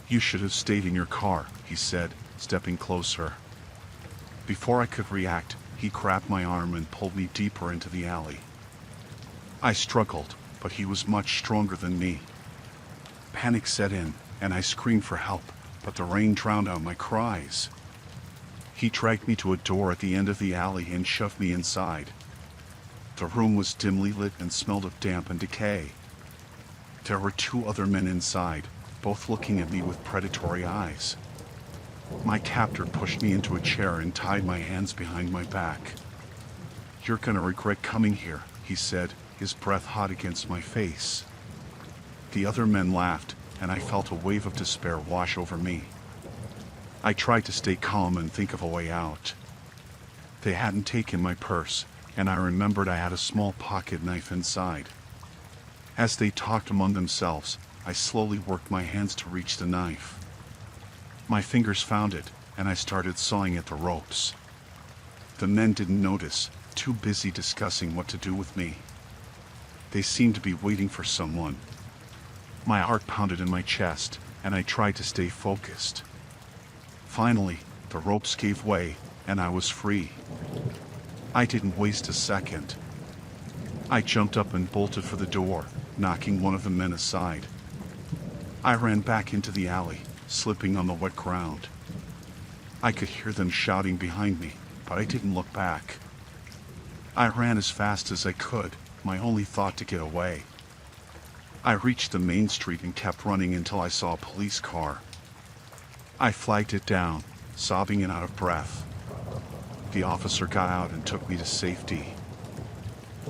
"You should have stayed in your car," he said, stepping closer. Before I could react, he grabbed my arm and pulled me deeper into the alley. I struggled, but he was much stronger than me. Panic set in, and I screamed for help, but the rain drowned out my cries. He dragged me to a door at the end of the alley and shoved me inside. The room was dimly lit and smelled of damp and decay. There were 2 other men inside, both looking at me with predatory eyes. My captor pushed me into a chair and tied my hands behind my back. "You're gonna regret coming here," he said, his breath hot against my face. The other men laughed, and I felt a wave of despair wash over me. I tried to stay calm and think of a way out. They hadn't taken my purse, and I remembered I had a small pocket knife inside. As they talked among themselves, I slowly worked my hands to reach the knife. My fingers found it, and I started sawing at the ropes. The men didn't notice, too busy discussing what to do with me. They seemed to be waiting for someone. My heart pounded in my chest, and I tried to stay focused. Finally, the ropes gave way, and I was free. I didn't waste a second. I jumped up and bolted for the door, knocking one of the men aside. I ran back into the alley, slipping on the wet ground. I could hear them shouting behind me, but I didn't look back. I ran as fast as I could, my only thought to get away. I reached the main street and kept running until I saw a police car. I flagged it down, sobbing and out of breath. The officer got out and took me to safety.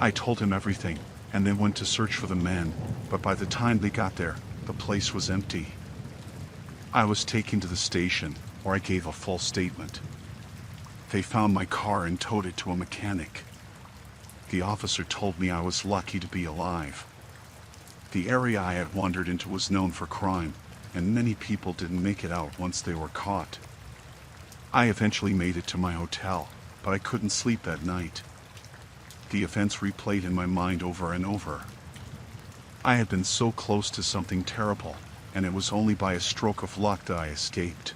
I told him everything, and then went to search for the men, but by the time they got there, the place was empty. I was taken to the station, where I gave a full statement. They found my car and towed it to a mechanic. The officer told me I was lucky to be alive. The area I had wandered into was known for crime, and many people didn't make it out once they were caught. I eventually made it to my hotel, but I couldn't sleep that night. The events replayed in my mind over and over. I had been so close to something terrible, and it was only by a stroke of luck that I escaped.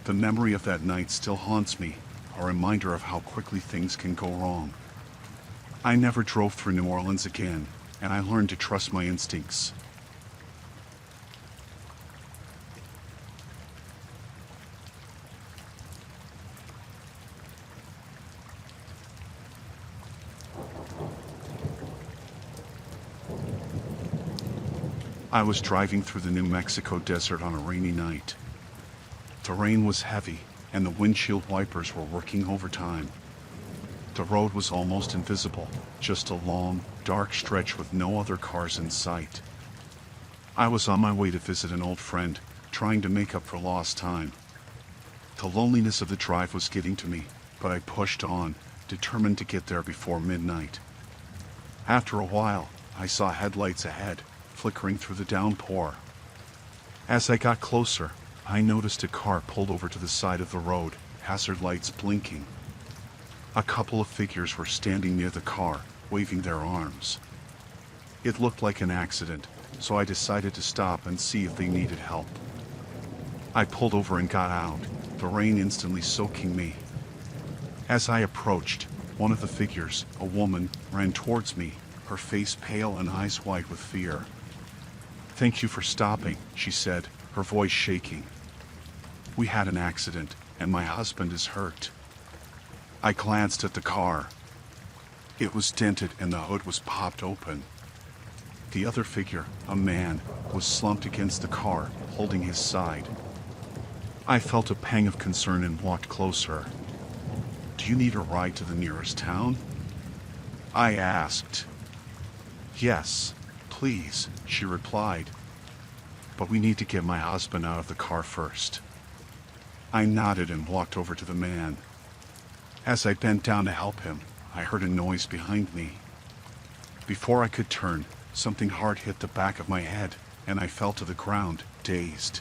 The memory of that night still haunts me, a reminder of how quickly things can go wrong. I never drove through New Orleans again, and I learned to trust my instincts. I was driving through the New Mexico desert on a rainy night. The rain was heavy, and the windshield wipers were working overtime. The road was almost invisible, just a long, dark stretch with no other cars in sight. I was on my way to visit an old friend, trying to make up for lost time. The loneliness of the drive was getting to me, but I pushed on, determined to get there before midnight. After a while, I saw headlights ahead, flickering through the downpour. As I got closer, I noticed a car pulled over to the side of the road, hazard lights blinking. A couple of figures were standing near the car, waving their arms. It looked like an accident, so I decided to stop and see if they needed help. I pulled over and got out, the rain instantly soaking me. As I approached, one of the figures, a woman, ran towards me, her face pale and eyes wide with fear. "Thank you for stopping," she said, her voice shaking. "We had an accident, and my husband is hurt." I glanced at the car. It was dented and the hood was popped open. The other figure, a man, was slumped against the car, holding his side. I felt a pang of concern and walked closer. "Do you need a ride to the nearest town?" I asked. "Yes, please," she replied. "But we need to get my husband out of the car first." I nodded and walked over to the man. As I bent down to help him, I heard a noise behind me. Before I could turn, something hard hit the back of my head, and I fell to the ground, dazed.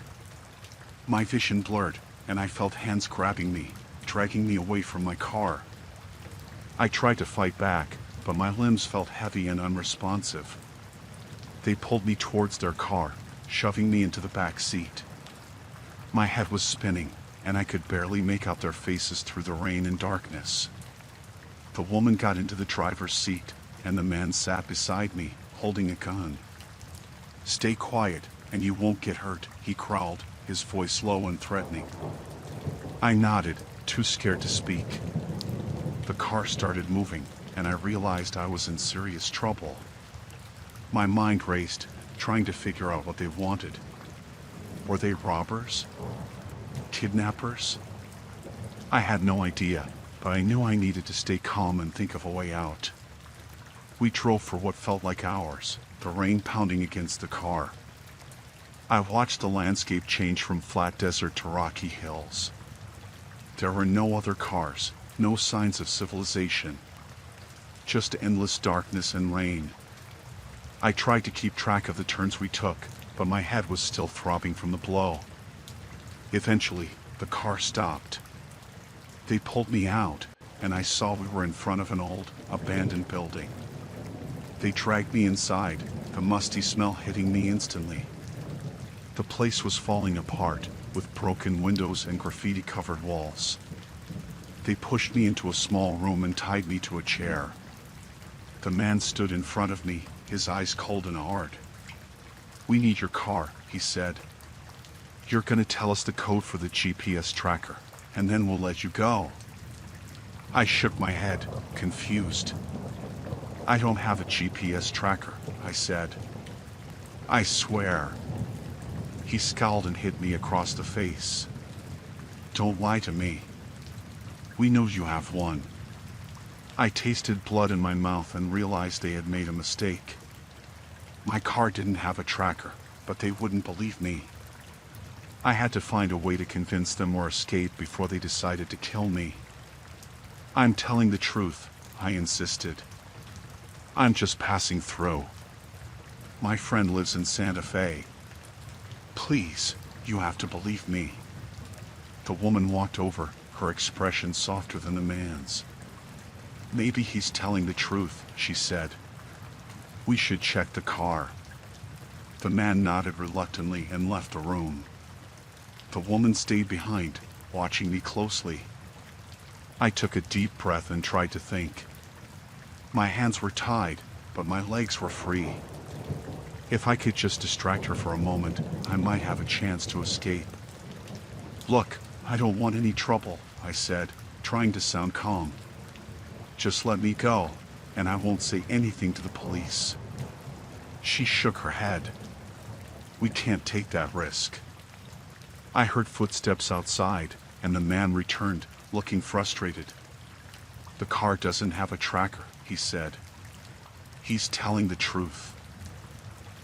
My vision blurred, and I felt hands grabbing me, dragging me away from my car. I tried to fight back, but my limbs felt heavy and unresponsive. They pulled me towards their car, shoving me into the back seat. My head was spinning, and I could barely make out their faces through the rain and darkness. The woman got into the driver's seat, and the man sat beside me, holding a gun. "Stay quiet, and you won't get hurt," he growled, his voice low and threatening. I nodded, too scared to speak. The car started moving, and I realized I was in serious trouble. My mind raced, trying to figure out what they wanted. Were they robbers? Kidnappers? I had no idea, but I knew I needed to stay calm and think of a way out. We drove for what felt like hours, the rain pounding against the car. I watched the landscape change from flat desert to rocky hills. There were no other cars, no signs of civilization. Just endless darkness and rain. I tried to keep track of the turns we took, but my head was still throbbing from the blow. Eventually, the car stopped. They pulled me out, and I saw we were in front of an old, abandoned building. They dragged me inside, the musty smell hitting me instantly. The place was falling apart, with broken windows and graffiti-covered walls. They pushed me into a small room and tied me to a chair. The man stood in front of me, his eyes cold and hard. "We need your car," he said. "You're gonna tell us the code for the GPS tracker, and then we'll let you go." I shook my head, confused. I don't have a GPS tracker, I said. I swear. He scowled and hit me across the face. Don't lie to me. We know you have one. I tasted blood in my mouth and realized they had made a mistake. My car didn't have a tracker, but they wouldn't believe me. I had to find a way to convince them or escape before they decided to kill me. I'm telling the truth, I insisted. I'm just passing through. My friend lives in Santa Fe. Please, you have to believe me. The woman walked over, her expression softer than the man's. Maybe he's telling the truth, she said. We should check the car. The man nodded reluctantly and left the room. The woman stayed behind, watching me closely. I took a deep breath and tried to think. My hands were tied, but my legs were free. If I could just distract her for a moment, I might have a chance to escape. Look, I don't want any trouble, I said, trying to sound calm. Just let me go, and I won't say anything to the police. She shook her head. We can't take that risk. I heard footsteps outside, and the man returned, looking frustrated. The car doesn't have a tracker, he said. He's telling the truth.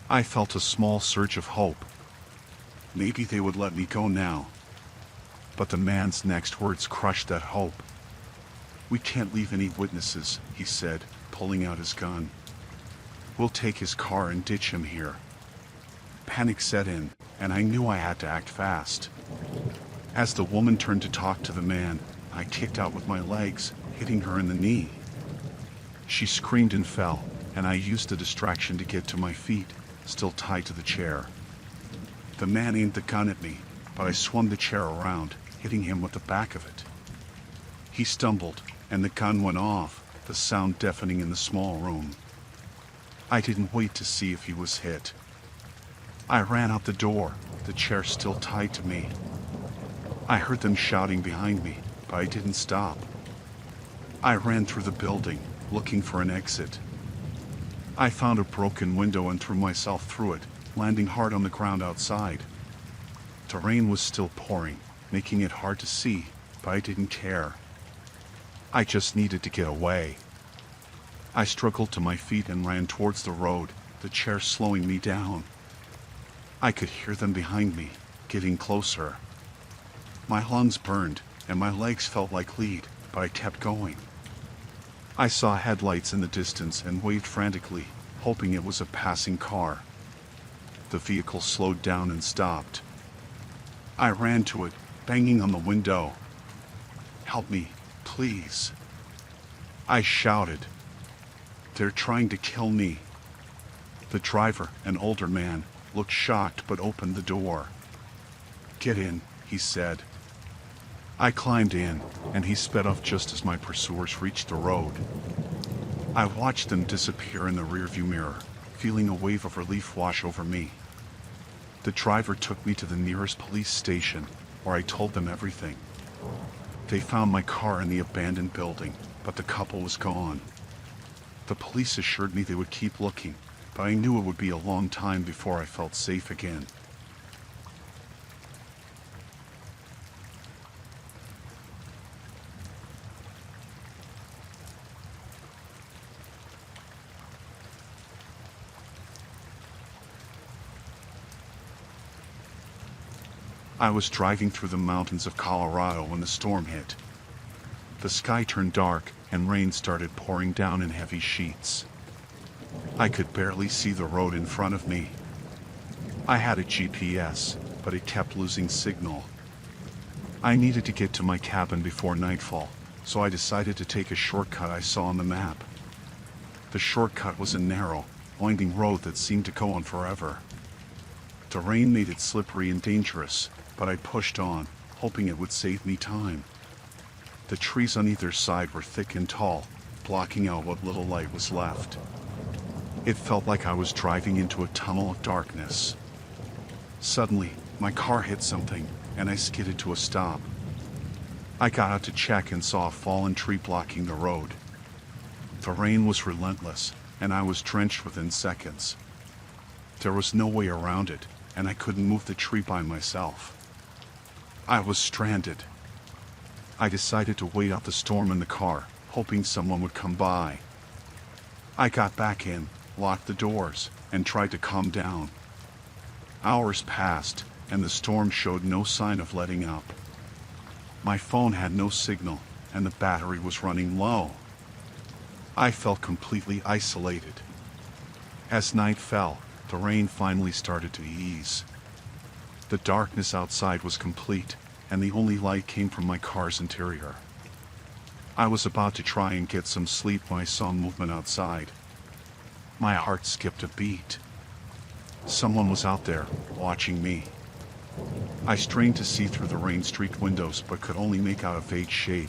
I felt a small surge of hope. Maybe they would let me go now. But the man's next words crushed that hope. We can't leave any witnesses, he said, pulling out his gun. We'll take his car and ditch him here. Panic set in, and I knew I had to act fast. As the woman turned to talk to the man, I kicked out with my legs, hitting her in the knee. She screamed and fell, and I used the distraction to get to my feet, still tied to the chair. The man aimed the gun at me, but I swung the chair around, hitting him with the back of it. He stumbled, and the gun went off, the sound deafening in the small room. I didn't wait to see if he was hit. I ran out the door, the chair still tied to me. I heard them shouting behind me, but I didn't stop. I ran through the building, looking for an exit. I found a broken window and threw myself through it, landing hard on the ground outside. The rain was still pouring, making it hard to see, but I didn't care. I just needed to get away. I struggled to my feet and ran towards the road, the chair slowing me down. I could hear them behind me, getting closer. My lungs burned, and my legs felt like lead, but I kept going. I saw headlights in the distance and waved frantically, hoping it was a passing car. The vehicle slowed down and stopped. I ran to it, banging on the window. Help me, please. I shouted. They're trying to kill me. The driver, an older man, looked shocked but opened the door. Get in, he said. I climbed in, and he sped off just as my pursuers reached the road. I watched them disappear in the rearview mirror, feeling a wave of relief wash over me. The driver took me to the nearest police station, where I told them everything. They found my car in the abandoned building, but the couple was gone. The police assured me they would keep looking, but I knew it would be a long time before I felt safe again. I was driving through the mountains of Colorado when the storm hit. The sky turned dark and rain started pouring down in heavy sheets. I could barely see the road in front of me. I had a GPS, but it kept losing signal. I needed to get to my cabin before nightfall, so I decided to take a shortcut I saw on the map. The shortcut was a narrow, winding road that seemed to go on forever. The rain made it slippery and dangerous, but I pushed on, hoping it would save me time. The trees on either side were thick and tall, blocking out what little light was left. It felt like I was driving into a tunnel of darkness. Suddenly, my car hit something, and I skidded to a stop. I got out to check and saw a fallen tree blocking the road. The rain was relentless, and I was drenched within seconds. There was no way around it, and I couldn't move the tree by myself. I was stranded. I decided to wait out the storm in the car, hoping someone would come by. I got back in, locked the doors, and tried to calm down. Hours passed, and the storm showed no sign of letting up. My phone had no signal, and the battery was running low. I felt completely isolated. As night fell, the rain finally started to ease. The darkness outside was complete, and the only light came from my car's interior. I was about to try and get some sleep when I saw movement outside. My heart skipped a beat. Someone was out there, watching me. I strained to see through the rain-streaked windows, but could only make out a vague shape.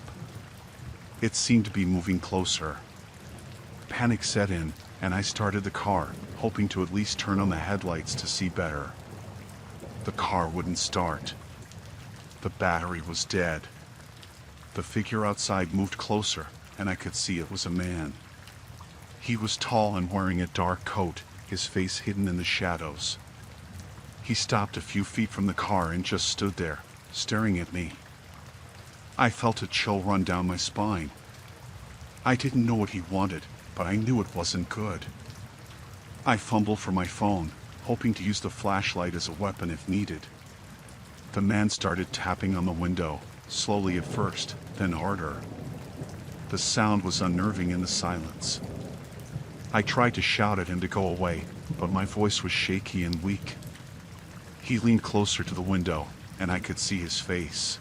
It seemed to be moving closer. Panic set in, and I started the car, hoping to at least turn on the headlights to see better. The car wouldn't start. The battery was dead. The figure outside moved closer, and I could see it was a man. He was tall and wearing a dark coat, his face hidden in the shadows. He stopped a few feet from the car and just stood there, staring at me. I felt a chill run down my spine. I didn't know what he wanted, but I knew it wasn't good. I fumbled for my phone, hoping to use the flashlight as a weapon if needed. The man started tapping on the window, slowly at first, then harder. The sound was unnerving in the silence. I tried to shout at him to go away, but my voice was shaky and weak. He leaned closer to the window, and I could see his face.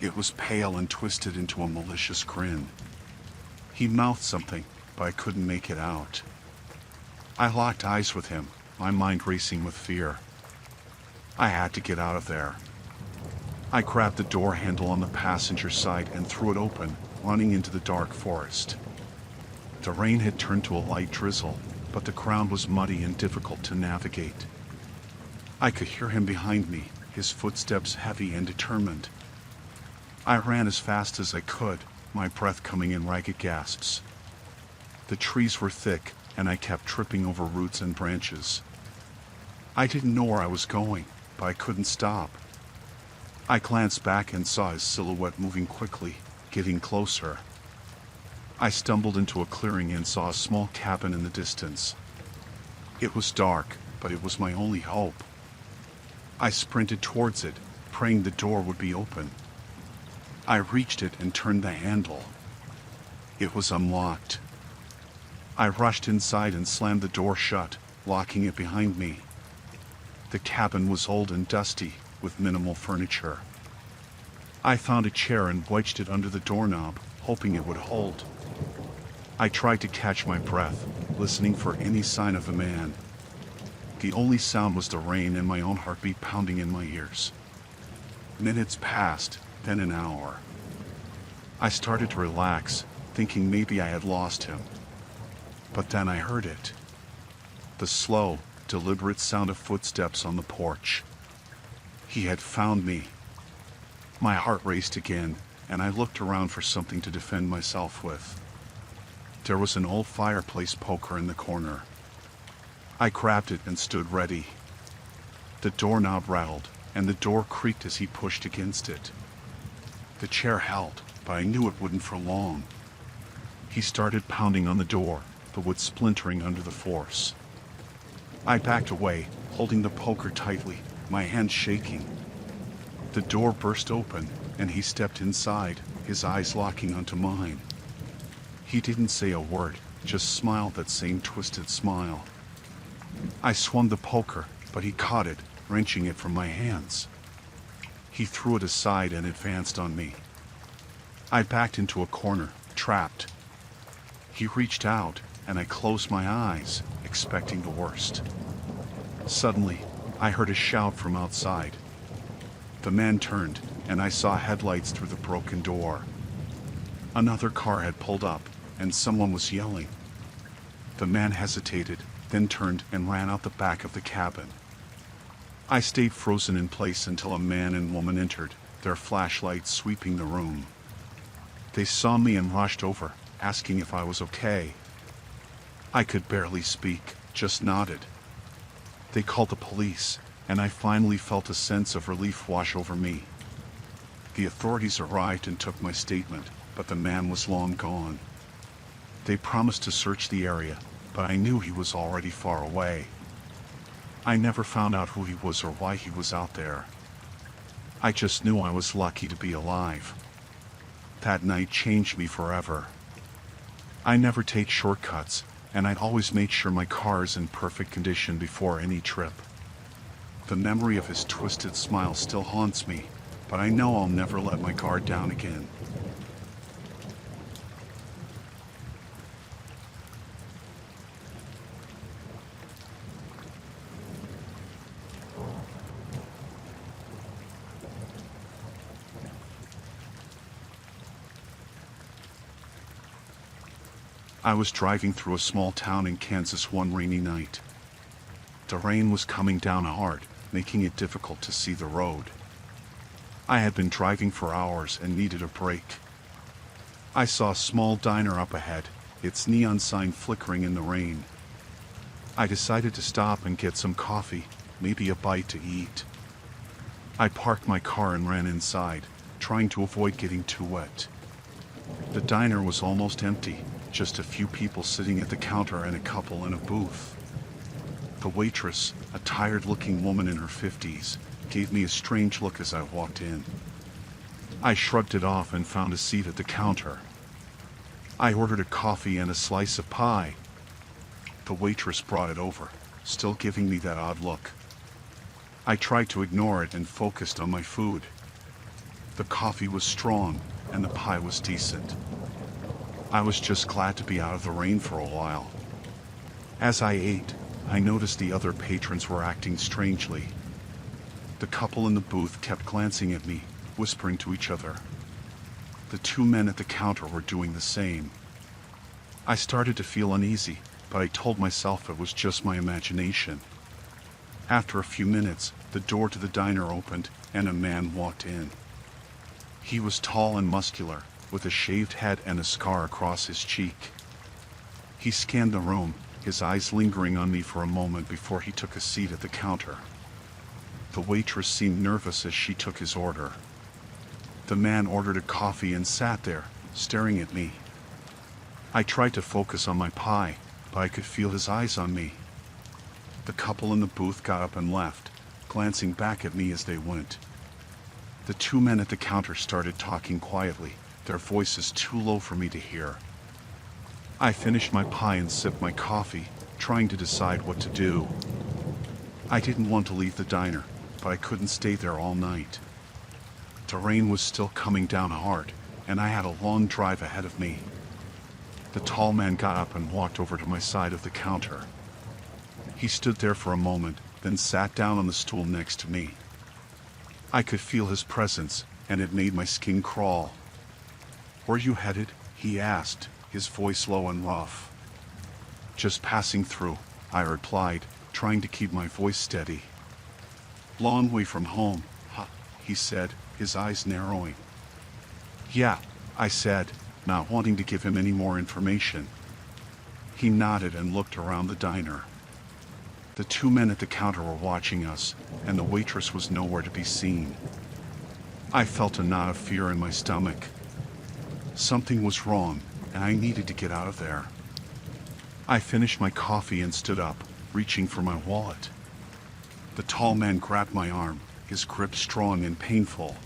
It was pale and twisted into a malicious grin. He mouthed something, but I couldn't make it out. I locked eyes with him, my mind racing with fear. I had to get out of there. I grabbed the door handle on the passenger side and threw it open, running into the dark forest. The rain had turned to a light drizzle, but the ground was muddy and difficult to navigate. I could hear him behind me, his footsteps heavy and determined. I ran as fast as I could, my breath coming in ragged gasps. The trees were thick, and I kept tripping over roots and branches. I didn't know where I was going, but I couldn't stop. I glanced back and saw his silhouette moving quickly, getting closer. I stumbled into a clearing and saw a small cabin in the distance. It was dark, but it was my only hope. I sprinted towards it, praying the door would be open. I reached it and turned the handle. It was unlocked. I rushed inside and slammed the door shut, locking it behind me. The cabin was old and dusty, with minimal furniture. I found a chair and wedged it under the doorknob, hoping it would hold. I tried to catch my breath, listening for any sign of a man. The only sound was the rain and my own heartbeat pounding in my ears. Minutes passed, then an hour. I started to relax, thinking maybe I had lost him. But then I heard it. The slow, deliberate sound of footsteps on the porch. He had found me. My heart raced again, and I looked around for something to defend myself with. There was an old fireplace poker in the corner. I grabbed it and stood ready. The doorknob rattled, and the door creaked as he pushed against it. The chair held, but I knew it wouldn't for long. He started pounding on the door, the wood splintering under the force. I backed away, holding the poker tightly, my hands shaking. The door burst open, and he stepped inside, his eyes locking onto mine. He didn't say a word, just smiled that same twisted smile. I swung the poker, but he caught it, wrenching it from my hands. He threw it aside and advanced on me. I backed into a corner, trapped. He reached out, and I closed my eyes, expecting the worst. Suddenly, I heard a shout from outside. The man turned, and I saw headlights through the broken door. Another car had pulled up, and someone was yelling. The man hesitated, then turned and ran out the back of the cabin. I stayed frozen in place until a man and woman entered, their flashlights sweeping the room. They saw me and rushed over, asking if I was okay. I could barely speak, just nodded. They called the police, and I finally felt a sense of relief wash over me. The authorities arrived and took my statement, but the man was long gone. They promised to search the area, but I knew he was already far away. I never found out who he was or why he was out there. I just knew I was lucky to be alive. That night changed me forever. I never take shortcuts, and I'd always made sure my car is in perfect condition before any trip. The memory of his twisted smile still haunts me, but I know I'll never let my guard down again. I was driving through a small town in Kansas one rainy night. The rain was coming down hard, making it difficult to see the road. I had been driving for hours and needed a break. I saw a small diner up ahead, its neon sign flickering in the rain. I decided to stop and get some coffee, maybe a bite to eat. I parked my car and ran inside, trying to avoid getting too wet. The diner was almost empty, just a few people sitting at the counter and a couple in a booth. The waitress, a tired-looking woman in her 50s, gave me a strange look as I walked in. I shrugged it off and found a seat at the counter. I ordered a coffee and a slice of pie. The waitress brought it over, still giving me that odd look. I tried to ignore it and focused on my food. The coffee was strong, and the pie was decent. I was just glad to be out of the rain for a while. As I ate, I noticed the other patrons were acting strangely. The couple in the booth kept glancing at me, whispering to each other. The two men at the counter were doing the same. I started to feel uneasy, but I told myself it was just my imagination. After a few minutes, the door to the diner opened and a man walked in. He was tall and muscular, with a shaved head and a scar across his cheek. He scanned the room, his eyes lingering on me for a moment before he took a seat at the counter. The waitress seemed nervous as she took his order. The man ordered a coffee and sat there, staring at me. I tried to focus on my pie, but I could feel his eyes on me. The couple in the booth got up and left, glancing back at me as they went. The two men at the counter started talking quietly, their voices too low for me to hear. I finished my pie and sipped my coffee, trying to decide what to do. I didn't want to leave the diner, but I couldn't stay there all night. The rain was still coming down hard, and I had a long drive ahead of me. The tall man got up and walked over to my side of the counter. He stood there for a moment, then sat down on the stool next to me. I could feel his presence, and it made my skin crawl. "Where you headed?" he asked, his voice low and rough. "Just passing through," I replied, trying to keep my voice steady. "Long way from home, huh?" he said, his eyes narrowing. "Yeah," I said, not wanting to give him any more information. He nodded and looked around the diner. The two men at the counter were watching us, and the waitress was nowhere to be seen. I felt a knot of fear in my stomach. Something was wrong, and I needed to get out of there. I finished my coffee and stood up, reaching for my wallet. The tall man grabbed my arm, his grip strong and painful.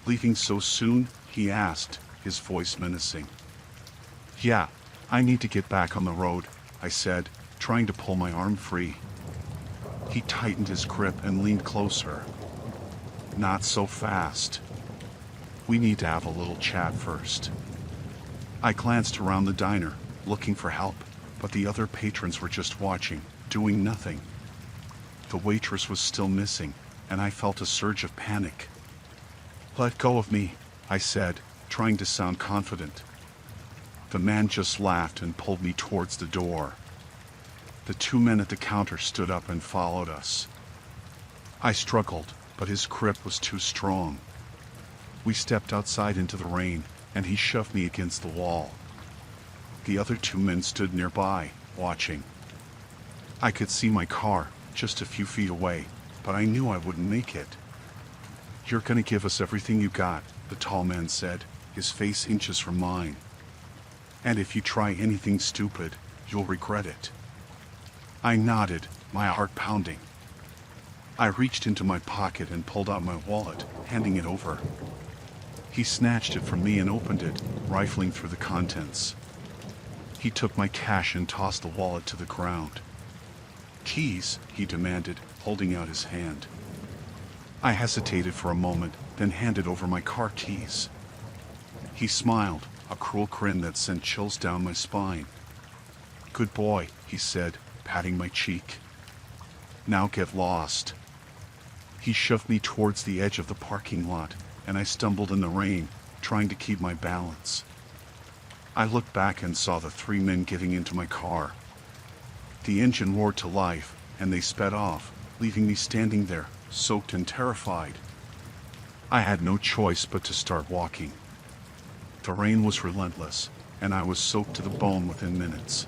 "Leaving so soon?" he asked, his voice menacing. "Yeah, I need to get back on the road," I said, trying to pull my arm free. He tightened his grip and leaned closer. "Not so fast. We need to have a little chat first." I glanced around the diner, looking for help, but the other patrons were just watching, doing nothing. The waitress was still missing, and I felt a surge of panic. "Let go of me," I said, trying to sound confident. The man just laughed and pulled me towards the door. The two men at the counter stood up and followed us. I struggled, but his grip was too strong. We stepped outside into the rain, and he shoved me against the wall. The other two men stood nearby, watching. I could see my car just a few feet away, but I knew I wouldn't make it. "You're gonna give us everything you got," the tall man said, his face inches from mine. "And if you try anything stupid, you'll regret it." I nodded, my heart pounding. I reached into my pocket and pulled out my wallet, handing it over. He snatched it from me and opened it, rifling through the contents. He took my cash and tossed the wallet to the ground. "Keys?" he demanded, holding out his hand. I hesitated for a moment, then handed over my car keys. He smiled, a cruel grin that sent chills down my spine. "Good boy," he said, patting my cheek. "Now get lost." He shoved me towards the edge of the parking lot, and I stumbled in the rain, trying to keep my balance. I looked back and saw the three men getting into my car. The engine roared to life, and they sped off, leaving me standing there, soaked and terrified. I had no choice but to start walking. The rain was relentless, and I was soaked to the bone within minutes.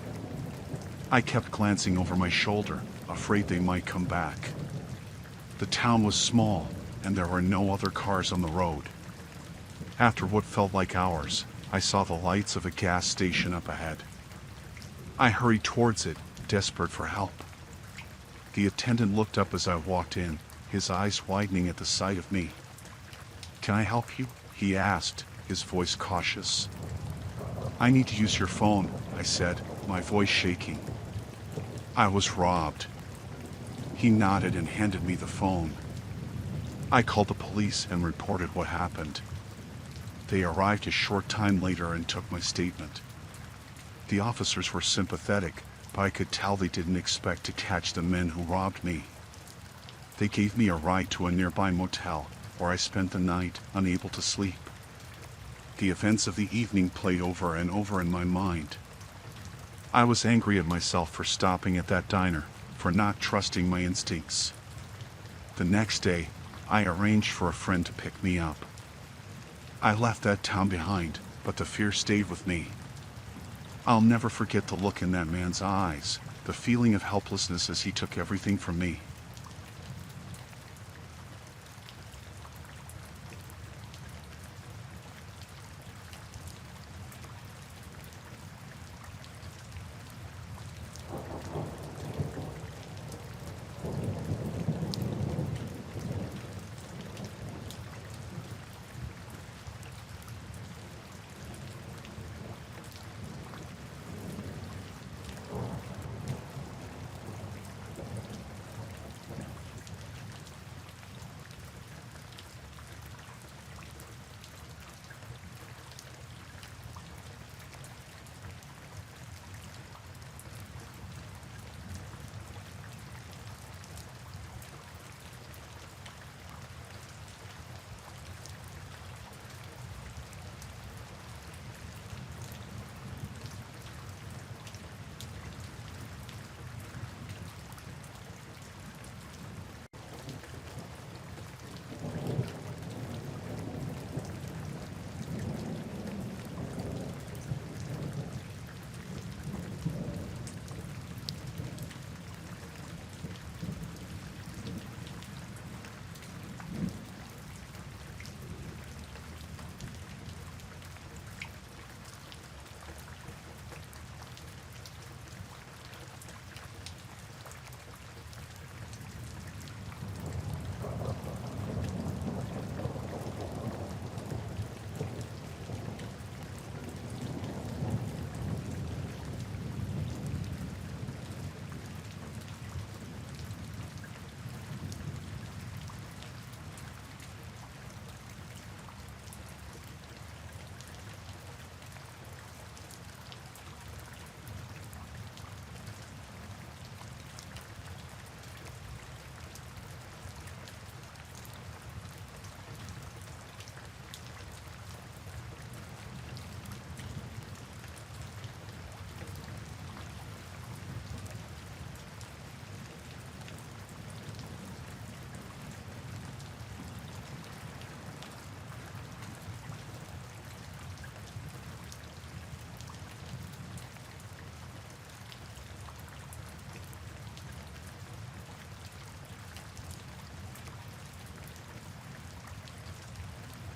I kept glancing over my shoulder, afraid they might come back. The town was small, and there were no other cars on the road. After what felt like hours, I saw the lights of a gas station up ahead. I hurried towards it, desperate for help. The attendant looked up as I walked in, his eyes widening at the sight of me. "Can I help you?" he asked, his voice cautious. "I need to use your phone," I said, my voice shaking. I was robbed. He nodded and handed me the phone. I called the police and reported what happened. They arrived a short time later and took my statement. The officers were sympathetic, but I could tell they didn't expect to catch the men who robbed me. They gave me a ride to a nearby motel, where I spent the night, unable to sleep. The events of the evening played over and over in my mind. I was angry at myself for stopping at that diner, for not trusting my instincts. The next day, I arranged for a friend to pick me up. I left that town behind, but the fear stayed with me. I'll never forget the look in that man's eyes, the feeling of helplessness as he took everything from me.